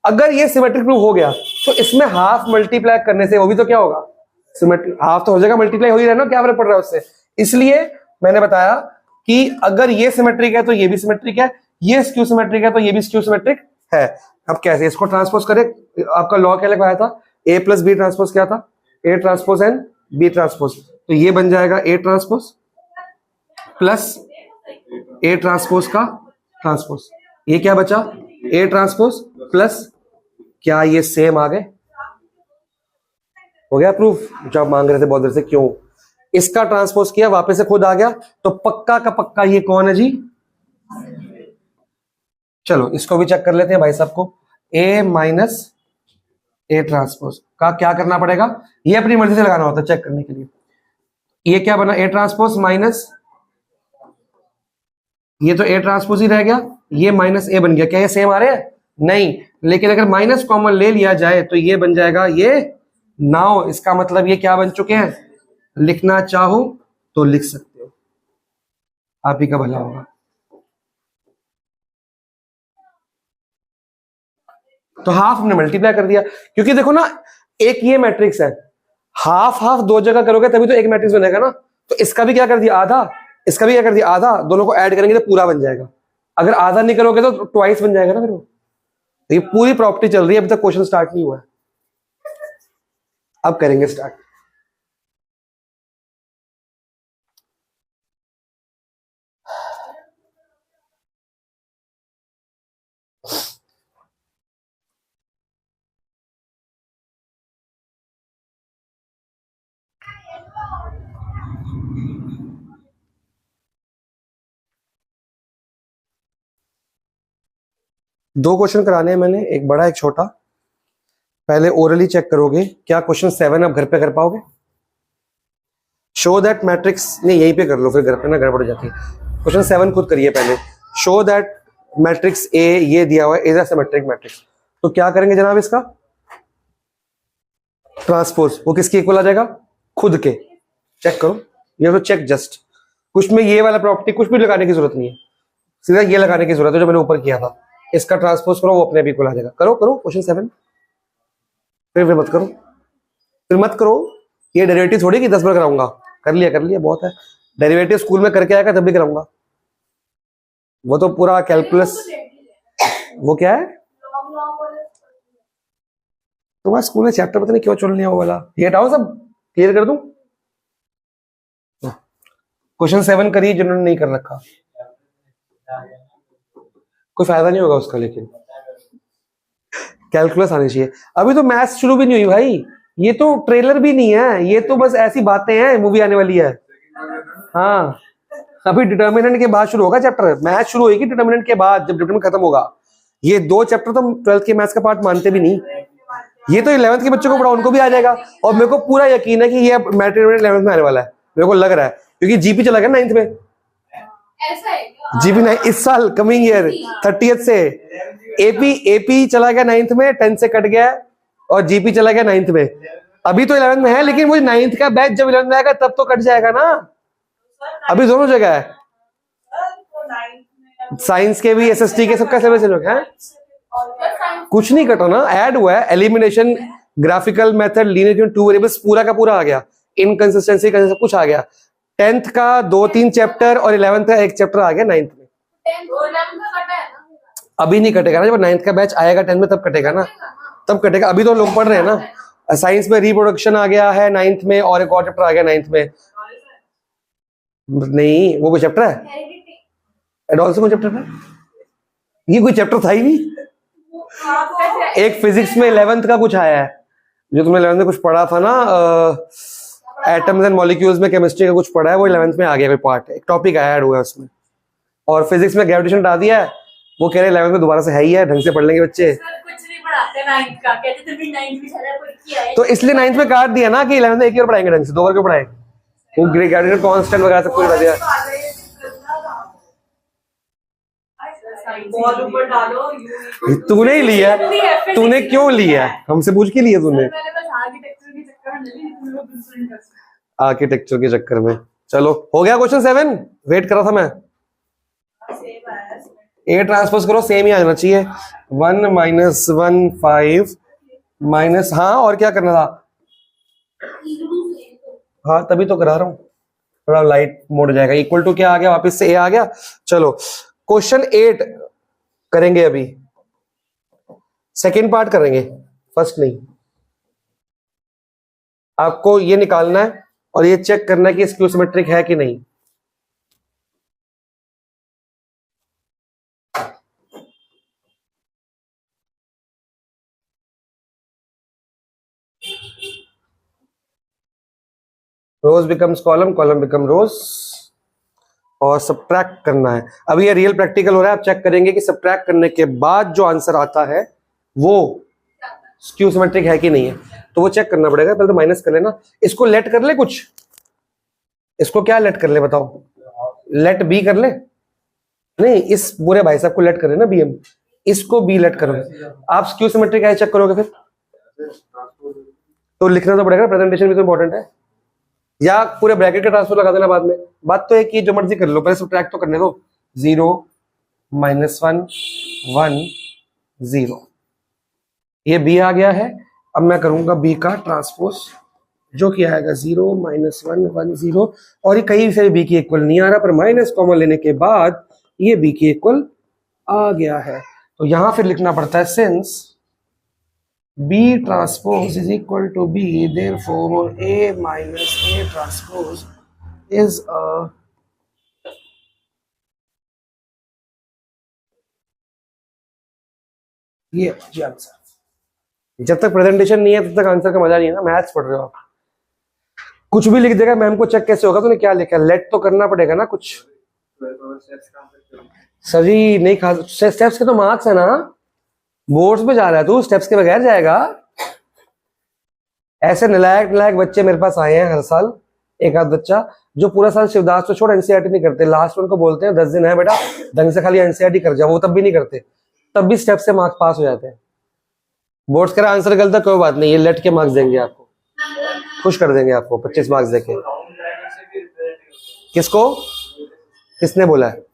अगर ये सिमेट्रिक प्रूव हो गया तो इसमें हाफ मल्टीप्लाई करने से वो भी तो क्या होगा? सिमेट्रिक। हाफ तो हो जाएगा, मल्टीप्लाई हो ही रहा है ना, क्या फर्क पड़ रहा है उससे। इसलिए मैंने बताया कि अगर ये सिमेट्रिक है तो ये भी सिमेट्रिक है, ये स्क्यू सिमेट्रिक है तो ये भी स्क्यू सिमेट्रिक है। अब कैसे इसको ट्रांसपोज करें? आपका लॉ क्या लिखवाया था? ए प्लस बी ट्रांसपोज क्या था? A transpose and B transpose. तो ये बन जाएगा A transpose plus A transpose का ट्रांसपोज। ये क्या बचा? ए ट्रांसपोज प्लस, क्या ये सेम आ गए? हो गया प्रूफ जो आप मांग रहे थे बहुत देर से। क्यों? इसका ट्रांसपोज किया, वापस से खुद आ गया, तो पक्का का पक्का ये कौन है जी? चलो इसको भी चेक कर लेते हैं भाई साहब को। ए माइनस ए ट्रांसपोज का क्या करना पड़ेगा? ये अपनी मर्जी से लगाना होता है चेक करने के लिए। ये क्या बना, ए ट्रांसपोज माइनस, ये तो ए ट्रांसपोज ही रह गया, ये माइनस ए बन गया। क्या ये सेम आ रहे हैं? नहीं, लेकिन अगर माइनस कॉमन ले लिया जाए तो ये बन जाएगा ये नाउ। इसका मतलब ये क्या बन चुके हैं? लिखना चाहो तो लिख सकते हो, आप ही का भला होगा। तो हाफ हमने मल्टीप्लाई कर दिया, क्योंकि देखो ना, एक ये मैट्रिक्स है, हाफ हाफ दो जगह करोगे तभी तो एक मैट्रिक्स बनेगा ना। तो इसका भी क्या कर दिया, आधा, इसका भी क्या कर दिया, आधा, दोनों को ऐड करेंगे तो पूरा बन जाएगा। अगर आधा नहीं करोगे तो ट्वाइस बन जाएगा ना फिर वो। ये पूरी प्रॉपर्टी चल रही है, अभी तक क्वेश्चन स्टार्ट नहीं हुआ है, अब करेंगे स्टार्ट। दो क्वेश्चन कराने हैं मैंने, एक बड़ा एक छोटा। पहले ओरली चेक करोगे, क्या क्वेश्चन 7 आप घर पे कर पाओगे? शो दैट मैट्रिक्स, नहीं यहीं पे कर लो, फिर घर पे ना गड़बड़ हो जाती है। क्वेश्चन 7 खुद करिए पहले। शो दैट मैट्रिक्स ए, ये दिया हुआ है, इज अ सिमेट्रिक मैट्रिक्स। तो क्या करेंगे जनाब, इसका ट्रांसपोज, वो किसके इक्वल आ जाएगा? खुद के। चेक करो, ये तो चेक जस्ट, कुछ में ये वाला प्रॉपर्टी कुछ भी लगाने की जरूरत नहीं है, सीधा ये लगाने की जरूरत है जो मैंने ऊपर किया था। इसका ट्रांसपोज करो, वो अपने भी इक्वल आ जाएगा। करो करो क्वेश्चन 7, फिर मत करो, फिर मत करो। ये डेरिवेटिव थोड़ी कि 10 बार कराऊंगा, कर लिया बहुत है। डेरिवेटिव स्कूल में करके आएगा तब भी कराऊंगा, वो तो पूरा कैलकुलस। वो क्या है तुम्हारे स्कूल में चैप्टर, पता नहीं क्यों चल नहीं है वो वाला। ये हटाओ, सब क्लियर कर दूं। क्वेश्चन 7 करिए जिन्होंने नहीं कर रखा, कोई फायदा नहीं होगा उसका, लेकिन कैलकुलस आनी चाहिए। अभी तो मैथ्स शुरू भी नहीं हुई भाई, ये तो ट्रेलर भी नहीं है, ये तो बस ऐसी बातें हैं, मूवी आने वाली है। हाँ, अभी डिटर्मिनेंट के बाद शुरू होगा चैप्टर, मैथ शुरू होगी डिटर्मिनेंट के बाद, जब डिटर्मिनेंट खत्म होगा। ये दो चैप्टर तो 12th के मैथ्स का पार्ट मानते भी नहीं, ये तो 11th के बच्चों को पढ़ा, उनको भी आ जाएगा। और मेरे को पूरा यकीन है कि ये मैथमेटिक्स 11th में आने वाला है, मेरे को लग रहा है, क्योंकि जीपी चला गया 9th में। जीपी नहीं, इस साल कमिंग ईयर 30th से एपी चला गया 9th में, 10th से कट गया, और जीपी चला गया 9th में। अभी तो 11th में है, लेकिन वो 9th का बैच जब 11th में आएगा तब तो कट जाएगा ना। अभी दोनों जगह है, साइंस के भी, एसएसटी के, सबका सिलेबस है। कुछ नहीं कटा ना, ऐड हुआ है, elimination, graphical method, linear, 2 variables पूरा का पूरा आ गया, इनकंसिस्टेंसी का सब कुछ आ गया। 10th का 2-3 चैप्टर और 11th का एक चैप्टर आ गया 9th में। अभी नहीं कटेगा ना, जब 9th का बैच आएगा 10th में तब कटेगा ना, तब कटेगा। अभी तो लोग पढ़ रहे हैं ना। साइंस में रिप्रोडक्शन आ गया है 9th में, और एक और चैप्टर आ गया 9th में। नहीं, वो कोई चैप्टर है? एडोल्सो कोई चैप्टर है? ये कोई चैप्टर था ही नहीं। एक फिजिक्स में 11th का कुछ आया है, जो तुमने 11th में कुछ पढ़ा था ना, एटम्स एंड मॉलिक्यूल्स में केमिस्ट्री का कुछ पढ़ा है, वो 11th में आ गया, कोई पार्ट, एक टॉपिक ऐड हुआ है उसमें। और फिजिक्स में ग्रेविटेशन हटा दिया है, वो कह रहे 11th में दोबारा से है ही है, ढंग से पढ़ लेंगे बच्चे। कुछ नहीं पढ़ाते 9th का, कहते थे भी 9th भी सारा कुछ किया है। तो इसलिए 9th में काट दिया ना कि 11th में एक ही बार पढ़ाएंगे ढंग से, 2 बार क्यों पढ़ाए? वो ग्रेविटेशन कांस्टेंट वगैरह सब कुछ बता दिया। बॉल ऊपर डालो, तूने ही लिया, तूने क्यों लिया? हमसे पूछ के लिया तूने? आर्किटेक्चर के चक्कर में। चलो हो गया क्वेश्चन 7, वेट कर रहा था मैं। ए ट्रांसपोज करो, सेम ही आना चाहिए। 1 - 1 5 माइनस, हाँ और क्या करना था? हाँ तभी तो करा रहा हूं, थोड़ा लाइट मोड जाएगा। इक्वल टू क्या आ गया, वापस से ए आ गया। चलो क्वेश्चन 8 करेंगे, अभी सेकेंड पार्ट करेंगे, फर्स्ट नहीं। आपको ये निकालना है और ये चेक करना है कि स्क्यू सिमेट्रिक है कि नहीं। रोज बिकम्स कॉलम, कॉलम बिकम रोज, और सब्ट्रैक्ट करना है। अभी ये रियल प्रैक्टिकल हो रहा है, आप चेक करेंगे कि सब्ट्रैक्ट करने के बाद जो आंसर आता है वो स्क्यू सिमेट्रिक है कि नहीं है। तो वो चेक करना पड़ेगा, पहले तो माइनस कर लेना, इसको लेट कर ले कुछ, इसको क्या लेट कर ले बताओ, लेट बी कर ले, नहीं इस पूरे भाई साहब को लेट करे ना बी एम, इसको बी लेट करो। आप स्क्यू सिमेट्री कैसे चेक करोगे फिर, तो लिखना तो पड़ेगा, प्रेजेंटेशन भी तो इंपॉर्टेंट है, या पूरे ब्रैकेट का ट्रांसफर लगा देना बाद में, बात तो एक ही, जो मर्जी कर लो, पहले सब्ट्रैक्ट तो करने दो। 0 -1 1 0, ये बी आ गया है। अब मैं करूंगा बी का ट्रांसपोज, जो कि आएगा 0 -1 1 0, और ये कहीं से बी की इक्वल नहीं आ रहा, पर माइनस कॉमन लेने के बाद ये बी की इक्वल आ गया है। तो यहां फिर लिखना पड़ता है since B transpose is equal to B, therefore A minus A transpose is a ये जी आंसर। जब तक प्रेजेंटेशन नहीं है तब तक आंसर का मजा नहीं है ना, मैथ्स पढ़ रहे हो आप, कुछ भी लिख देगा मैम को चेक कैसे होगा, तूने क्या लिखा, लेट तो करना पड़ेगा ना कुछ। सर जी नहीं खा, स्टेप्स के तो मार्क्स है ना, बोर्ड्स पे जा रहा है तू, स्टेप्स के बगैर जाएगा। ऐसे नलायक बच्चे मेरे पास आए हैं हर साल, एक आध बच्चा जो पूरा साल शिवदास तो छोड़ एनसीईआरटी नहीं करते, लास्ट में उनको बोलते हैं 10 दिन है बेटा ढंग से खाली एनसीईआरटी कर जाओ, वो तब भी नहीं करते, तब भी स्टेप से मार्क्स पास हो जाते हैं। बोर्ड्स का आंसर गलत है कोई बात नहीं, ये लेट के मार्क्स देंगे आपको, खुश कर देंगे आपको 25 मार्क्स देके। किसको, किसने बोला है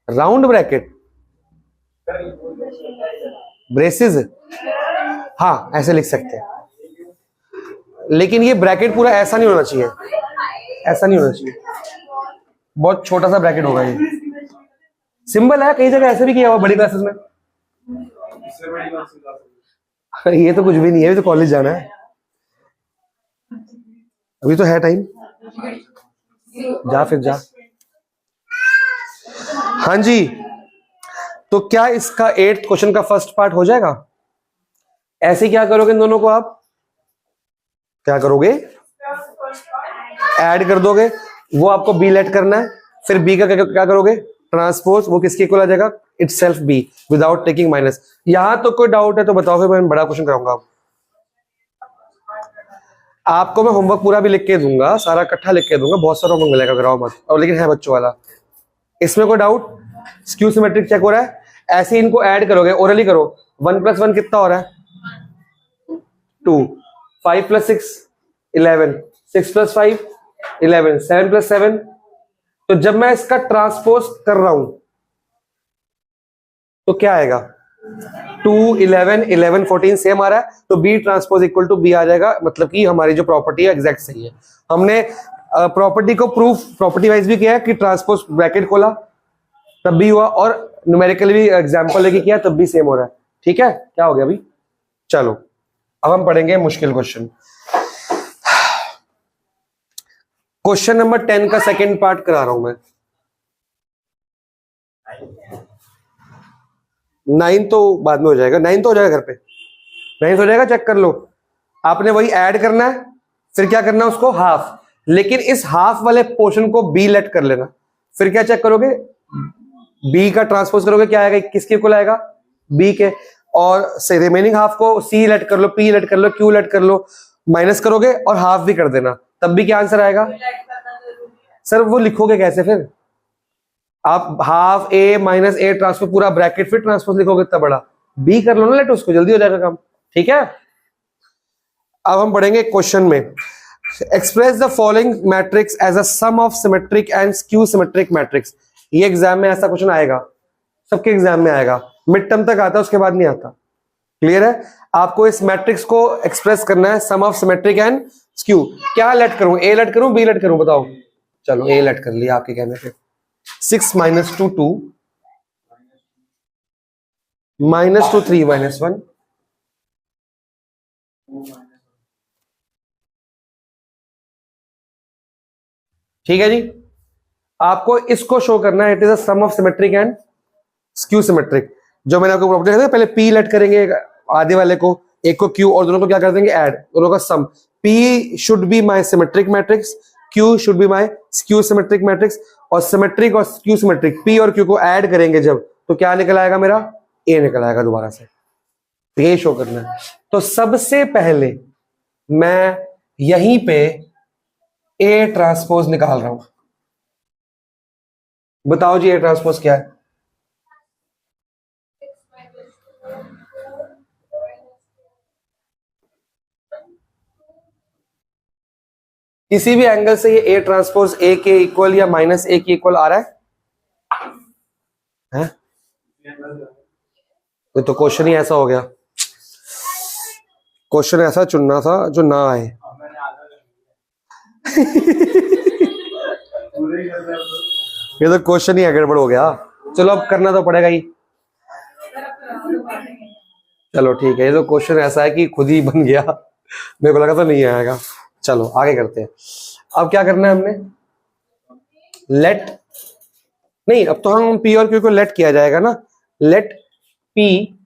राउंड ब्रैकेट, ब्रेसेस, हाँ ऐसे लिख सकते हैं, लेकिन ये ब्रैकेट पूरा ऐसा नहीं होना चाहिए, ऐसा नहीं होना चाहिए, बहुत छोटा सा ब्रैकेट होगा ये, सिंबल है, कई जगह ऐसे भी किया हुआ बड़ी क्लासेस में। ये तो कुछ भी नहीं है, अभी तो कॉलेज जाना है, अभी तो है टाइम, जा फिर जा। हाँ जी, तो क्या इसका 8th क्वेश्चन का फर्स्ट पार्ट हो जाएगा? ऐसे क्या करोगे इन दोनों को, आप क्या करोगे, ऐड कर दोगे, वो आपको बी लेट करना है, फिर बी का क्या करोगे ट्रांसपोज, वो किसके इक्वल आ जाएगा, itself B without taking minus. यहां तो कोई डाउट है तो बताओ, फिर मैं बड़ा क्वेश्चन कराऊंगा। आपको मैं होमवर्क पूरा भी लिख के दूंगा, सारा इकट्ठा लिख के दूंगा, बहुत सारा होमवर्क मिलेगा, कराओ मत, और लेकिन है बच्चों वाला, इसमें कोई डाउट, स्क्यू सिमेट्रिक चेक हो रहा है, ऐसे इनको ऐड करोगे, ओरली करो, 1 + 1 कितना हो रहा है 2, 5 + 6 11, 6 + 5 11, 7 + 7, तो जब मैं इसका ट्रांसपोज कर रहा हूं तो क्या आएगा 2 11 11 14 सेम आ रहा है, तो B transpose equal to B आ जाएगा, मतलब कि हमारी जो प्रॉपर्टी है एग्जैक्ट सही है। हमने प्रॉपर्टी को प्रूफ प्रॉपर्टी वाइज भी किया है कि ट्रांसपोज ब्रैकेट खोला तब भी हुआ, और न्यूमेरिकली भी एग्जांपल लेके किया तब भी सेम हो रहा है। ठीक है, क्या हो गया अभी, चलो अब हम पढ़ेंगे मुश्किल क्वेश्चन। क्वेश्चन नंबर 10 का सेकंड पार्ट करा रहा हूं मैं, 9 तो बाद में हो जाएगा, 9 तो हो जाएगा घर पे, 9 हो जाएगा, चेक कर लो। आपने वही ऐड करना है, फिर क्या करना है उसको हाफ, लेकिन इस हाफ वाले पोर्शन को बी लेट कर लेना, फिर क्या चेक करोगे बी का ट्रांसपोज करोगे, क्या आएगा, किसके इक्वल आएगा बी के, और रिमेनिंग हाफ को सी लेट कर लो, पी लेट कर लो, क्यू लेट कर लो, माइनस करोगे और हाफ भी कर देना, तब भी क्या आंसर आएगा। सर वो लिखोगे कैसे फिर, आप half A minus A transpose पूरा ब्रैकेट फिर ट्रांसपोज लिखोगे इतना बड़ा, बी कर लो ना लेट, उसको जल्दी हो जाएगा काम। ठीक है, अब हम पढ़ेंगे क्वेश्चन में, express the following matrix as a sum of symmetric and skew symmetric matrix. ये एग्जाम में ऐसा क्वेश्चन आएगा, सबके एग्जाम में आएगा, मिड टर्म तक आता है, उसके बाद नहीं आता। क्लियर है, आपको इस मैट्रिक्स को एक्सप्रेस करना है, सम ऑफ सिमेट्रिक एंड स्क्यू। क्या लेट करूं, ए लेट करूं बी लेट करूं, बताओ। चलो ए लेट कर लिया आपके कहने पे, 6 - 2 2 -2 3 -1, ठीक है जी। आपको इसको शो करना है, it is a sum of symmetric and skew symmetric. जो मैंने आपको प्रॉपर्टी बताई, पहले पी लेट करेंगे आधे वाले को, एक को क्यू, और दोनों को क्या कर देंगे ऐड, दोनों का sum. P should be my symmetric matrix, Q should be my skew symmetric matrix, और सिमेट्रिक और स्क्यू सिमेट्रिक पी और क्यू को ऐड करेंगे जब, तो क्या निकल आएगा मेरा ए निकल आएगा दोबारा से, तो ये शो करना है। तो सबसे पहले मैं यहीं पे ए ट्रांसपोज निकाल रहा हूं, बताओ जी ए ट्रांसपोज क्या है? किसी भी एंगल से ये ए ट्रांसपोज ए के इक्वल या माइनस ए के इक्वल आ रहा है? तो क्वेश्चन ही ऐसा हो गया, क्वेश्चन ऐसा चुनना था जो ना आए। ये तो क्वेश्चन ही गड़बड़ हो गया। चलो अब करना तो पड़ेगा ही। चलो ठीक है, ये तो क्वेश्चन ऐसा है कि खुद ही बन गया, मेरे को लगा तो नहीं आएगा। चलो आगे करते हैं। अब क्या करना है हमने? लेट, नहीं अब तो हम पी और क्यू को लेट किया जाएगा ना। Let P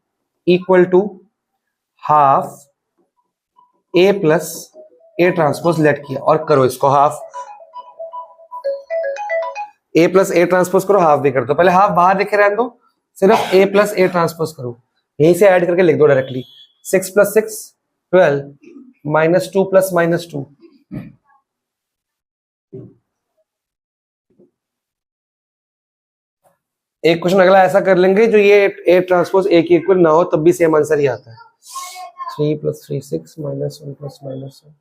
equal to half A plus A transpose let किया, और करो इसको half A plus A transpose करो, हाफ भी कर दो। पहले हाफ बाहर लिखे रहने दो, सिर्फ ए प्लस ए ट्रांसपोज करो, यहीं से ऐड करके लिख दो डायरेक्टली। 6 + 6 12 -2 + -2। एक क्वेश्चन अगला ऐसा कर लेंगे जो ये ए ट्रांसपोज ए की इक्वल ना हो, तब भी सेम आंसर ही आता है। 3 + 3 6 -1 + -1।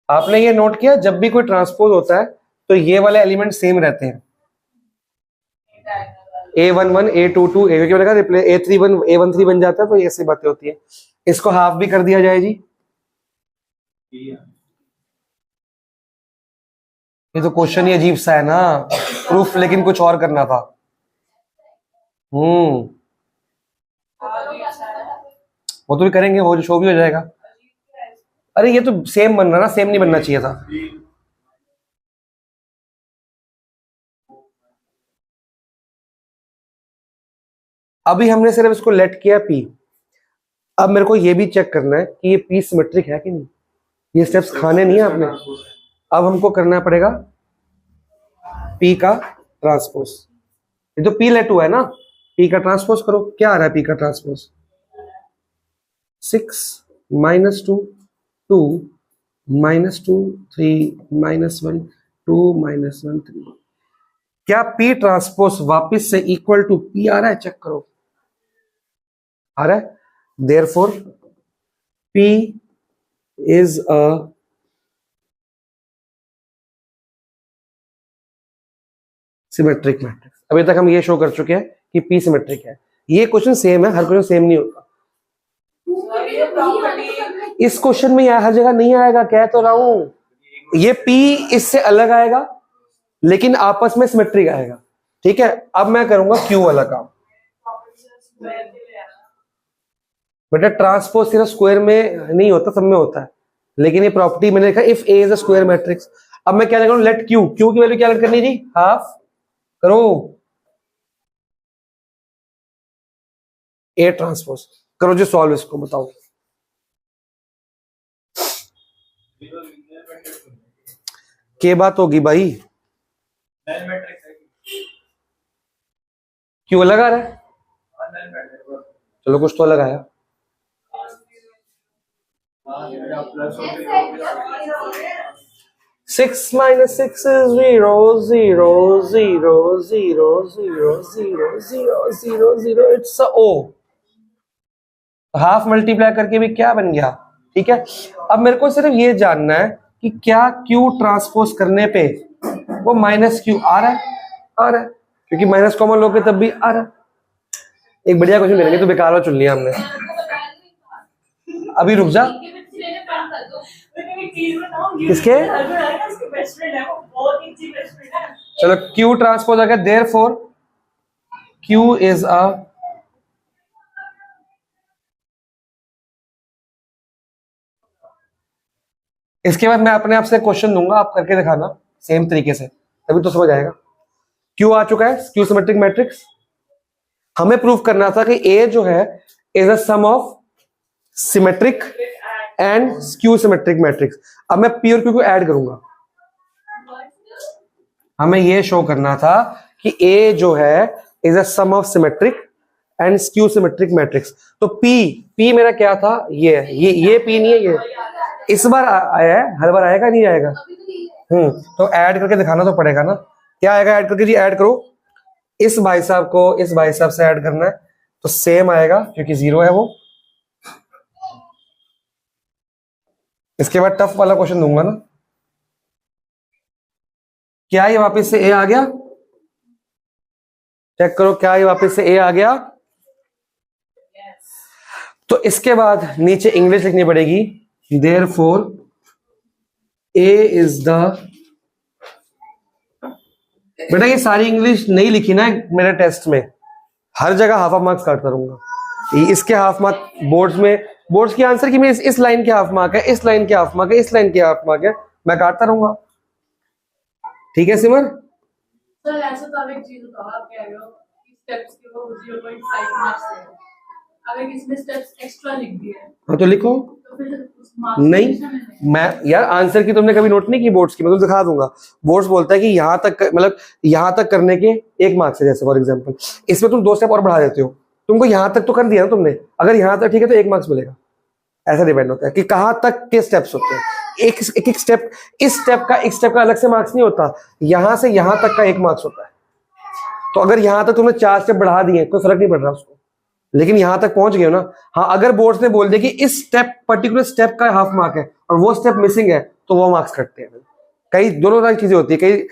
आपने ये नोट किया, जब भी कोई ट्रांसपोज होता है तो ये वाले एलिमेंट सेम रहते हैं। A11 A22 A क्यों लगा रिप्लेस A31 A13 बन जाता है, तो ऐसी बातें होती है। इसको हाफ भी कर दिया जाए जी। ये तो क्वेश्चन ही अजीब सा है ना, प्रूफ लेकिन कुछ और करना था। वो तो भी करेंगे, वो जो शो भी हो जाएगा। अरे ये तो सेम बन रहा ना, सेम नहीं बनना चाहिए था। अभी हमने सिर्फ इसको लेट किया पी। अब मेरे को ये भी चेक करना है कि ये पी सिमेट्रिक है कि नहीं। ये स्टेप्स खाने नहीं है आपने। अब हमको करना पड़ेगा पी का ट्रांसपोज। ये तो पी लेट हुआ है ना, पी का ट्रांसपोज करो। क्या आ रहा है पी का ट्रांसपोज? 6 -2 2 -2 3 -1 2 -1 3। क्या पी ट्रांसपोज वापिस से इक्वल टू पी आ रहा है? चेक करो, आ रहा है। Therefore P is a symmetric matrix. अभी तक हम ये शो कर चुके हैं कि पी सिमेट्रिक है। ये क्वेश्चन सेम है, हर क्वेश्चन सेम नहीं होता। इस क्वेश्चन में हर जगह नहीं आएगा, कह तो रहा हूं। ये पी इससे अलग आएगा लेकिन आपस में सिमेट्रिक आएगा। ठीक है, अब मैं करूंगा क्यू वाला काम। बेटा ट्रांसपोज सिर्फ स्क्वायर में नहीं होता, सब में होता है, लेकिन ये प्रॉपर्टी मैंने लिखा if A is a square matrix. अब मैं क्या करूं? लेट क्यू, क्यू की वैल्यू क्या लेट करनी जी? हाफ करो ए ट्रांसपोज। करो जी सॉल्व इसको, बताओ। क्या बात होगी भाई? क्यों अलग आ रहा है? चलो कुछ तो अलग आया। Six minus 6 is 0 0 0 0 0 0 0 0 0। It's O। Half multiply करके भी क्या बन गया? ठीक है, अब मेरे को सिर्फ ये जानना है कि क्या Q ट्रांसपोज करने पे वो -Q आ रहा है? आ रहा है, क्योंकि माइनस कॉमन लोगे तब भी आ रहा है। एक बढ़िया क्वेश्चन करेंगे तो बेकार वाला चुन लिया हमने। अभी रुक जा, किसके? चलो Q ट्रांसपोज आ गया, देयरफॉर Q इज अ इसके बाद मैं अपने आप से क्वेश्चन दूंगा, आप करके दिखाना सेम तरीके से, तभी तो समझ आएगा। क्यू आ चुका है, क्यू सिमेट्रिक मैट्रिक्स। हमें प्रूव करना था कि ए जो है is a sum of symmetric and skew symmetric matrix. अब मैं पी और क्यू को ऐड करूंगा। हमें ये शो करना था कि ए जो है is a sum of symmetric and skew symmetric matrix. तो पी मेरा क्या था, ये है, ये पी नहीं है, ये इस बार आया है, हर बार आएगा नहीं आएगा? तो ऐड करके दिखाना तो पड़ेगा ना। क्या आएगा ऐड करके जी? ऐड करो, इस भाई साहब को इस भाई साहब से ऐड करना है तो सेम आएगा क्योंकि 0 है वो। इसके बाद टफ वाला क्वेश्चन दूंगा ना। क्या ये वापस से ए आ गया? चेक करो, क्या ये वापस से ए आ गया? तो इसके बाद नीचे इंग्लिश लिखनी पड़ेगी, देयरफॉर ए इज द। बेटा ये सारी इंग्लिश नहीं लिखी ना मेरे टेस्ट में, हर जगह हाफ मार्क्स काट करूंगा। इसके हाफ मार्क बोर्ड्स में, बोर्ड्स की आंसर की में इस लाइन के हाफ मार्क है, इस लाइन के हाफ मार्क है, इस लाइन के हाफ मार्क है, मैं काटता रहूंगा। ठीक है सिमर? सर ऐसा तो एक चीज बताओ, आप कह रहे हो कि स्टेप्स के वो 0.5 मार्क्स है, अगर किसी ने स्टेप्स एक्स्ट्रा लिख दिए हाँ तो लिखो। तो फिर उस मार्क्स नहीं मैं यार आंसर की तुमने कभी नोट नहीं की बोर्ड्स की, मैं तुमसे दिखा दूंगा। बोर्ड्स बोलता है कि यहां तक मतलब यहां तक करने के 1 मार्क्स है, जैसे फॉर एग्जांपल इसमें तुम 2 स्टेप और बढ़ा देते हो, तुमको यहां तक तो कर दिया ना तुमने, अगर यहां तक ठीक है तो 1 मार्क्स मिलेगा। ऐसा डिपेंड होता है कि कहां तक के स्टेप्स होते हैं। एक स्टेप, इस स्टेप का अलग से मार्क्स नहीं होता, यहां से यहां तक का 1 मार्क्स होता है। तो अगर यहां तक तुमने 4 स्टेप बढ़ा दिए कोई फर्क नहीं पड़ रहा उसको, लेकिन यहां तक पहुंच गए हो ना। हाँ अगर बोर्ड्स ने बोल दिया कि इस स्टेप पर्टिकुलर स्टेप का हाफ मार्क है और वो स्टेप मिसिंग है तो वो मार्क्स कटते हैं। कई दोनों तरह की चीजें होती है, कई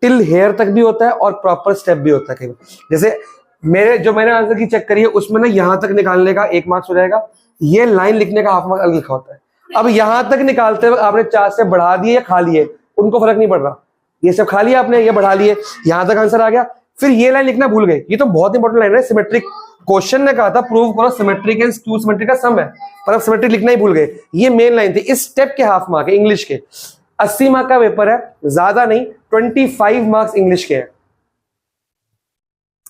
टिल हेयर तक भी होता है और प्रॉपर स्टेप भी होता है कई। जैसे मैंने आंसर की चेक करी है उसमें ना यहां तक निकालने का 1 मार्क्स हो जाएगा, ये लाइन लिखने का हाफ मार्क अलग लिखा होता है। अब यहां तक निकालते हुए आपने 4 स्टेप बढ़ा दिए या खा लिए, उनको फर्क नहीं पड़ रहा, ये स्टेप खा लिया आपने, ये बढ़ा लिए, यहां तक आंसर आ गया, फिर ये लाइन लिखना भूल गए। ये तो बहुत इंपॉर्टेंट लाइन है, सिमेट्रिक क्वेश्चन ने कहा था प्रूव करो सिमेट्रिक एंड स्क्यू सिमेट्रिक का सम है, पर अब सिमेट्रिक लिखना ही भूल गए। ये मेन लाइन थी, इस स्टेप के हाफ मार्क है इंग्लिश के। 80 मार्क का पेपर है, ज्यादा नहीं, 25 मार्क्स इंग्लिश के हैं,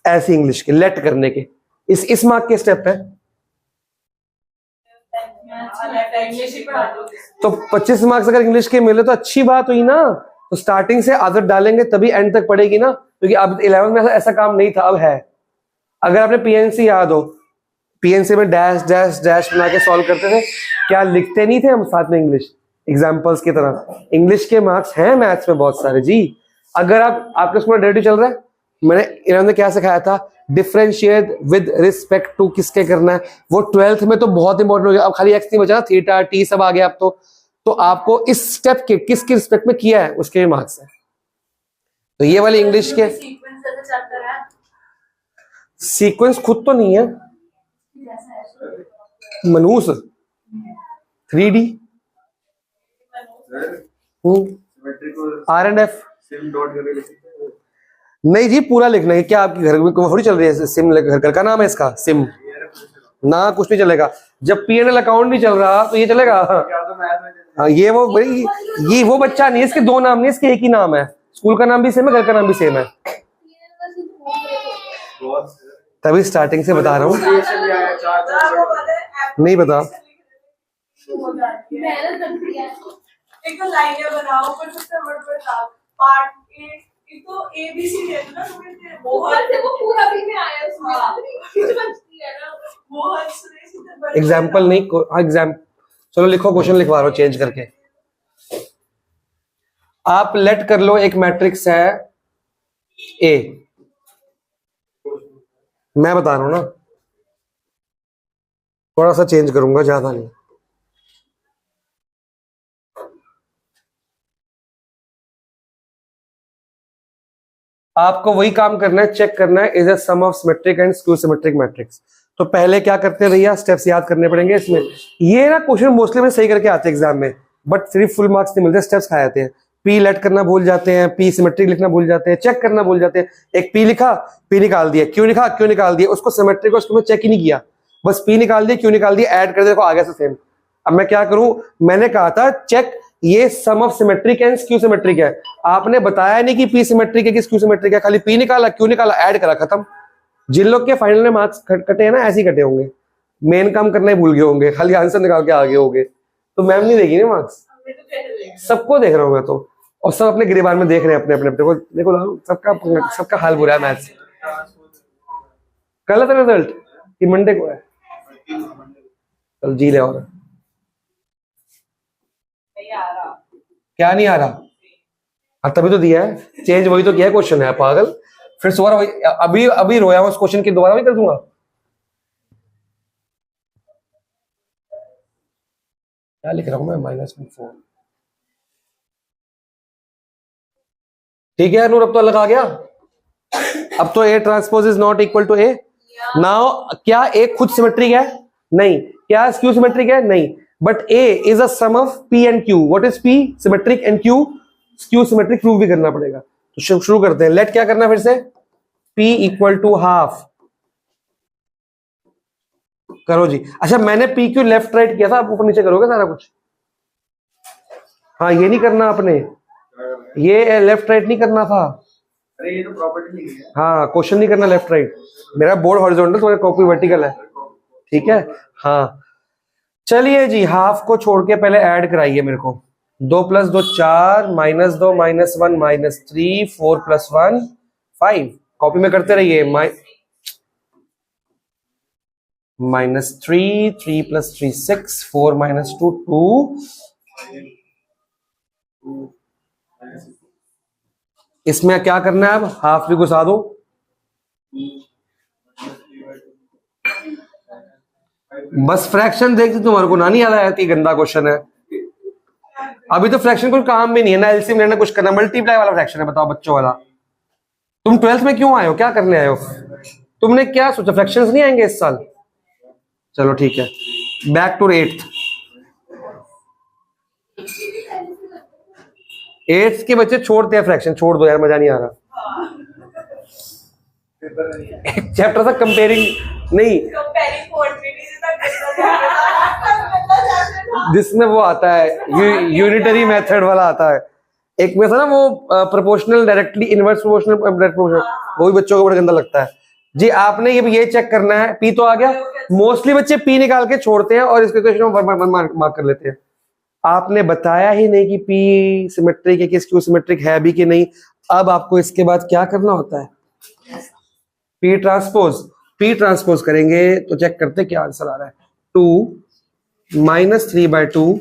ऐसे इंग्लिश के लेट करने के, इस मार्क के स्टेप है। तो 25 मार्क्स अगर इंग्लिश के मिले तो अच्छी बात हुई ना। तो स्टार्टिंग से आदत डालेंगे तभी एंड तक पड़ेगी ना, क्योंकि अब 11th में ऐसा काम नहीं था, अब है। अगर आपने पीएनसी याद हो, पीएनसी में डैश डैश डैश बना के सॉल्व करते थे, क्या लिखते नहीं थे हम साथ में इंग्लिश एग्जाम्पल्स की तरह? इंग्लिश के मार्क्स हैं मैथ्स में बहुत सारे जी। अगर आपके स्कूल में डेरिवेटिव चल रहा है, मैंने 11th में क्या सिखाया था, डिफरेंशिएट विद रिस्पेक्ट टू किसके करना है, वो 12th में तो बहुत इंपॉर्टेंट हो गया। अब खाली एक्स नहीं बचा, थीटा टी सब आ गया अब तो आपको इस स्टेप के किसके रिस्पेक्ट में किया है उसके मार्क्स है। तो ये वाली इंग्लिश के सीक्वेंस खुद तो नहीं है, मनूस 3D R&F नहीं जी, पूरा लिखना है। क्या आपके घर में थोड़ी चल रही है सिम? घर का नाम है इसका सिम ना, कुछ नहीं चलेगा। जब P&L अकाउंट नहीं चल रहा तो ये चलेगा? हाँ ये वो बच्चा नहीं है, इसके 2 नाम नहीं, इसके एक ही नाम है। स्कूल का नाम भी सेम है, घर का नाम भी सेम है, तभी स्टार्टिंग से बता रहा हूँ। नहीं बता, एक तो लाइनें बनाओ, पर सबसे वर्ड बताओ, पार्ट ए, एक तो ABC है ना, तुम्हें बहुत देखो पूरा भी में आया उसमें, कुछ बचती है ना, बहुत सुरेश एग्जांपल नहीं चलो लिखो, क्वेश्चन लिखवा रहा हूँ चेंज करके। आप लेट कर लो, एक मैट्रिक्स है ए, मैं बता रहा हूं ना, थोड़ा सा चेंज करूंगा, ज्यादा नहीं। आपको वही काम करना है, चेक करना है is a sum of symmetric and skew symmetric matrix. तो पहले क्या करते हैं भैया, स्टेप्स याद करने पड़ेंगे इसमें। ये ना क्वेश्चन मोस्टली में सही करके आते हैं एग्जाम में, बट सिर्फ फुल मार्क्स नहीं मिलते, स्टेप्स खा जाते हैं। पी लेट करना भूल जाते हैं, पी सिमेट्रिक लिखना भूल जाते हैं, चेक करना भूल जाते हैं। एक पी लिखा, पी निकाल दिया, क्यू लिखा, क्यू निकाल दिया, उसको सिमेट्रिक को उसको चेक ही नहीं किया, बस पी निकाल दिया, क्यू निकाल दिया, ऐड कर दिया, देखो आ गया सेम। अब मैं क्या करूं, मैंने कहा था चेक ये sum of symmetric and skew symmetric है, आपने बताया नहीं कि पी सिमेट्रिक है कि स्क्यू सिमेट्रिक है, खाली पी निकाला, क्यू निकाला, ऐड करा, खत्म। जिन लोग के फाइनल में मार्क्स कटे हैं ना, ऐसे ही कटे होंगे, मेन काम करना ही भूल गए होंगे, खाली आंसर निकाल के आगे होंगे, तो मैम नहीं देगी ना मार्क्स। सबको देख रहा हूं मैं तो, और सब अपने गिरेबान में देख रहे हैं अपने अपने। देखो सबका हाल बुरा है मैथ्स। कल है रिजल्ट कि मंडे को है? कल जी ले। और नहीं आ रहा। क्या नहीं आ रहा? हाँ तभी तो दिया है, चेंज वही तो किया है, क्वेश्चन है पागल। फिर दोबारा वही, अभी अभी रोया हूँ उस क्वेश्चन की, दोबारा वही कर दूंगा? क्या लिख रहा हूँ मैं? -4। ठीक है नूर, अब तो अलग आ गया। अब तो A transpose is not equal to A। Now क्या A खुद सिमेट्रिक है? नहीं। क्या Q सिमेट्रिक है? नहीं। But A is a sum of P and Q। What is P? Symmetric, and Q symmetric prove भी करना पड़ेगा। तो शुरू करते हैं। लेट क्या करना है फिर से? P इक्वल टू हाफ करो जी। अच्छा मैंने P Q लेफ्ट राइट किया था, आप ऊपर नीचे करोगे सारा कुछ? हाँ ये नहीं करना आपने, ये लेफ्ट राइट नहीं करना था। अरे ये तो प्रॉपर्टी नहीं है। हाँ क्वेश्चन नहीं करना लेफ्ट राइट। मेरा बोर्ड हॉरिजॉन्टल, तुम्हारा कॉपी वर्टिकल है। ठीक है हाँ। चलिए जी, हाफ को छोड़ के पहले ऐड कराइए मेरे को। 2 + 2 4, -2 -1 -3, 4 + 1 5। कॉपी में करते रहिए। -3, 3 + 3 6, 4 - 2 2। इसमें क्या करना है अब? हाफ भी घुसा दो। बस फ्रैक्शन देखते तुम्हारे को ना नहीं याद आया कि गंदा क्वेश्चन है। अभी तो फ्रैक्शन कोई काम भी नहीं है ना, एलसीएम लेना कुछ करना, मल्टीप्लाई वाला फ्रैक्शन है। बताओ बच्चों वाला। तुम 12th में क्यों आए हो? क्या करने आए हो? तुमने क्या सोचा फ्रैक्शंस नहीं आएंगे इस साल? चलो ठीक है, बैक टू 8th। 8th के बच्चे छोड़ते हैं फ्रैक्शन, छोड़ दो यार, मजा नहीं आ रहा। एक चैप्टर था कंपेयरिंग, नहीं कंपेयरिंग क्वांटिटीज तक जिसमें वो आता है यूनिटरी मेथड वाला आता है। एक में था ना वो proportional directly inverse proportional proportional, वो भी बच्चों को बड़ा गंदा लगता है जी। आपने ये चेक करना है, पी तो आ गया। मोस्टली बच्चे पी निकाल के छोड़ते हैं और इसके क्वेश्चन में मार्क कर लेते हैं। आपने बताया ही नहीं कि पी सिमेट्रिक है कि क्यू सिमेट्रिक है भी कि नहीं। अब आपको इसके बाद क्या करना होता है? पी ट्रांसपोज करेंगे तो चेक करते क्या आंसर आ रहा है। 2 -3/2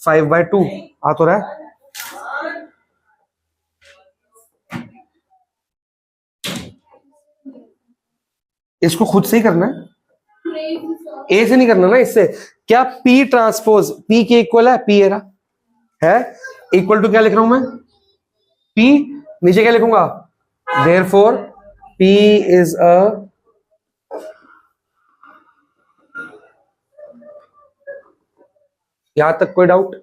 5/2 आ तो रहा है। इसको खुद से ही करना है, ए से नहीं करना ना इससे। क्या पी ट्रांसपोज पी के इक्वल है? पी है इक्वल टू क्या लिख रहा हूं मैं? पी नीचे क्या लिखूंगा? देयरफॉर पी इज अ यहां तक कोई डाउट?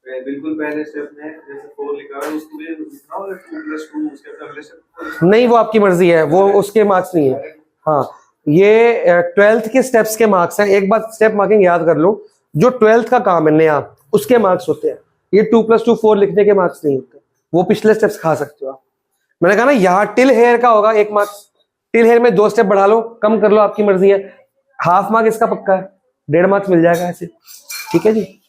बिल्कुल पहले स्टेप में जैसे 4 लिखा है उसको भी लिखना और 2 + 2 उसके अगले स्टेप नहीं, वो आपकी मर्जी है, वो उसके मार्क्स नहीं है। हाँ ये 12th के स्टेप्स के मार्क्स हैं। एक बात स्टेप मार्किंग याद कर लो, जो 12th का काम है नया उसके मार्क्स होते हैं। ये 2 + 2 4 लिखने के मार्क्स नहीं होते, वो पिछले स्टेप्स खा सकते हो आप। मैंने कहा ना यहाँ टिल हेयर का होगा 1 मार्क्स, टिल हेयर में 2 स्टेप बढ़ा लो कम कर लो, आपकी मर्जी है। हाफ मार्क इसका पक्का है, 1.5 मार्क्स मिल जाएगा ऐसे। ठीक है जी,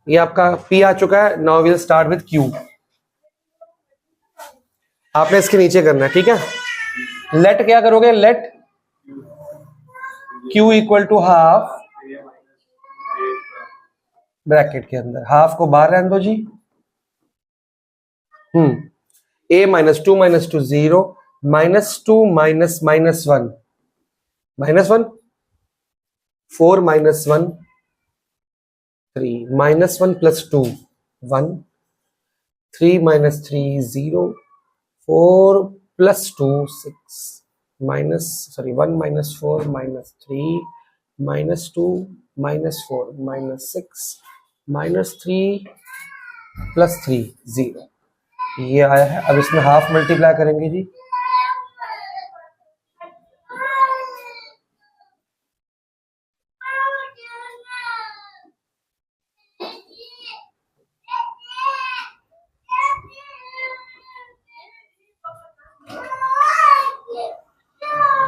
ये आपका पी आ चुका है। Now will start with Q. आपने इसके नीचे करना है, ठीक है। लेट क्या करोगे? Let Q equal to half, bracket के अंदर हाफ को बाहर रहने दो जी। a -2 - 2 0 -2 -1 -1 4 -1 3 -1 + 2 1 3 - 3 0 4 + 2 6 1 - 4 -3 -2 -4 -6 -3 + 3 0 ये आया है। अब इसमें हाफ मल्टीप्लाई करेंगे जी।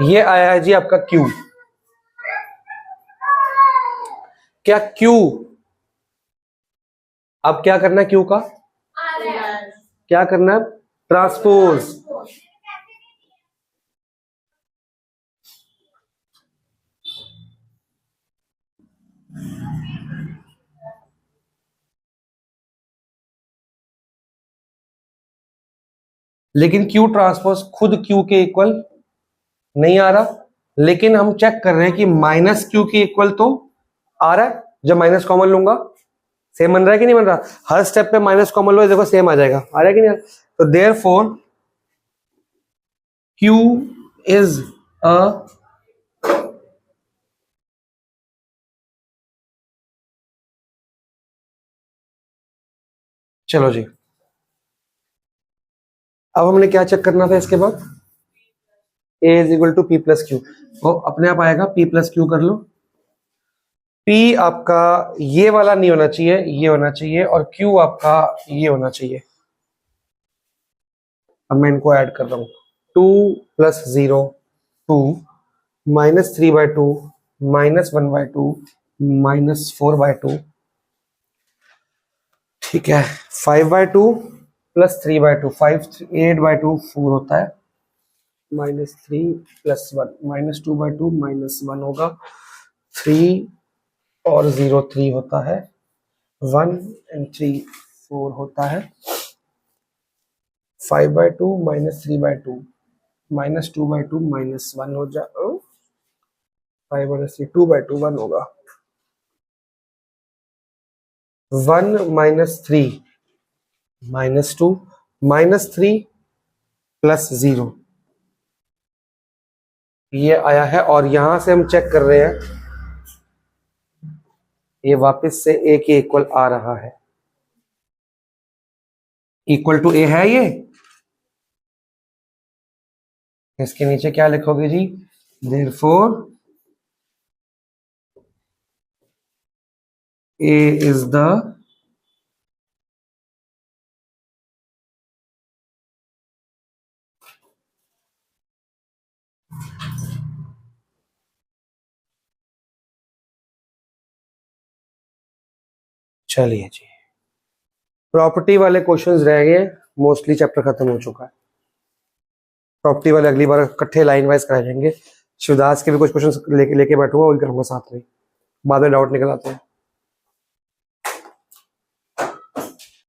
ये आया है जी आपका Q। क्या Q? अब क्या करना है Q का? क्या करना है? ट्रांसपोज। लेकिन Q ट्रांसपोज खुद Q के इक्वल नहीं आ रहा, लेकिन हम चेक कर रहे हैं कि माइनस Q के इक्वल तो आ रहा है। जब माइनस कॉमन लूंगा सेम बन रहा है कि नहीं बन रहा? हर स्टेप पे माइनस कॉमन लो, देखो सेम आ जाएगा, आ रहा है कि नहीं? तो देयरफॉर Q इज अ चलो जी, अब हमने क्या चेक करना था इसके बाद? A is equal to P plus Q. वो अपने आप आएगा, P प्लस क्यू कर लो। P आपका ये वाला नहीं होना चाहिए, ये होना चाहिए, और Q आपका ये होना चाहिए। अब मैं इनको ऐड कर रहा हूं, 2 प्लस 0 2 माइनस 3/2 माइनस 1/2 माइनस 4/2, ठीक है। 5/2 प्लस 3/2 5 8/2 4 होता है, माइनस 3 प्लस 1 माइनस 2/2 माइनस 1 होगा, 3 और 0 3 होता है, 1 एंड 3 4 होता है, 5/2 माइनस 3/2 माइनस 2/2 माइनस 1 हो जा 5 माइनस 3 2/2 1 होगा, 1 माइनस 3 माइनस 2 माइनस 3 प्लस 0 ये आया है। और यहां से हम चेक कर रहे हैं, ये वापस से A के इक्वल आ रहा है, इक्वल टू A है ये। इसके नीचे क्या लिखोगे जी? देयरफॉर A इज द चलिए जी, प्रॉपर्टी वाले क्वेश्चंस रह गए, मोस्टली चैप्टर खत्म हो चुका है। प्रॉपर्टी वाले अगली बार इकट्ठे लाइन वाइज कराए जाएंगे। शिवदास के भी कुछ क्वेश्चंस लेके बैठूंगा, वही करूंगा साथ में, बाद में डाउट निकल आते हैं।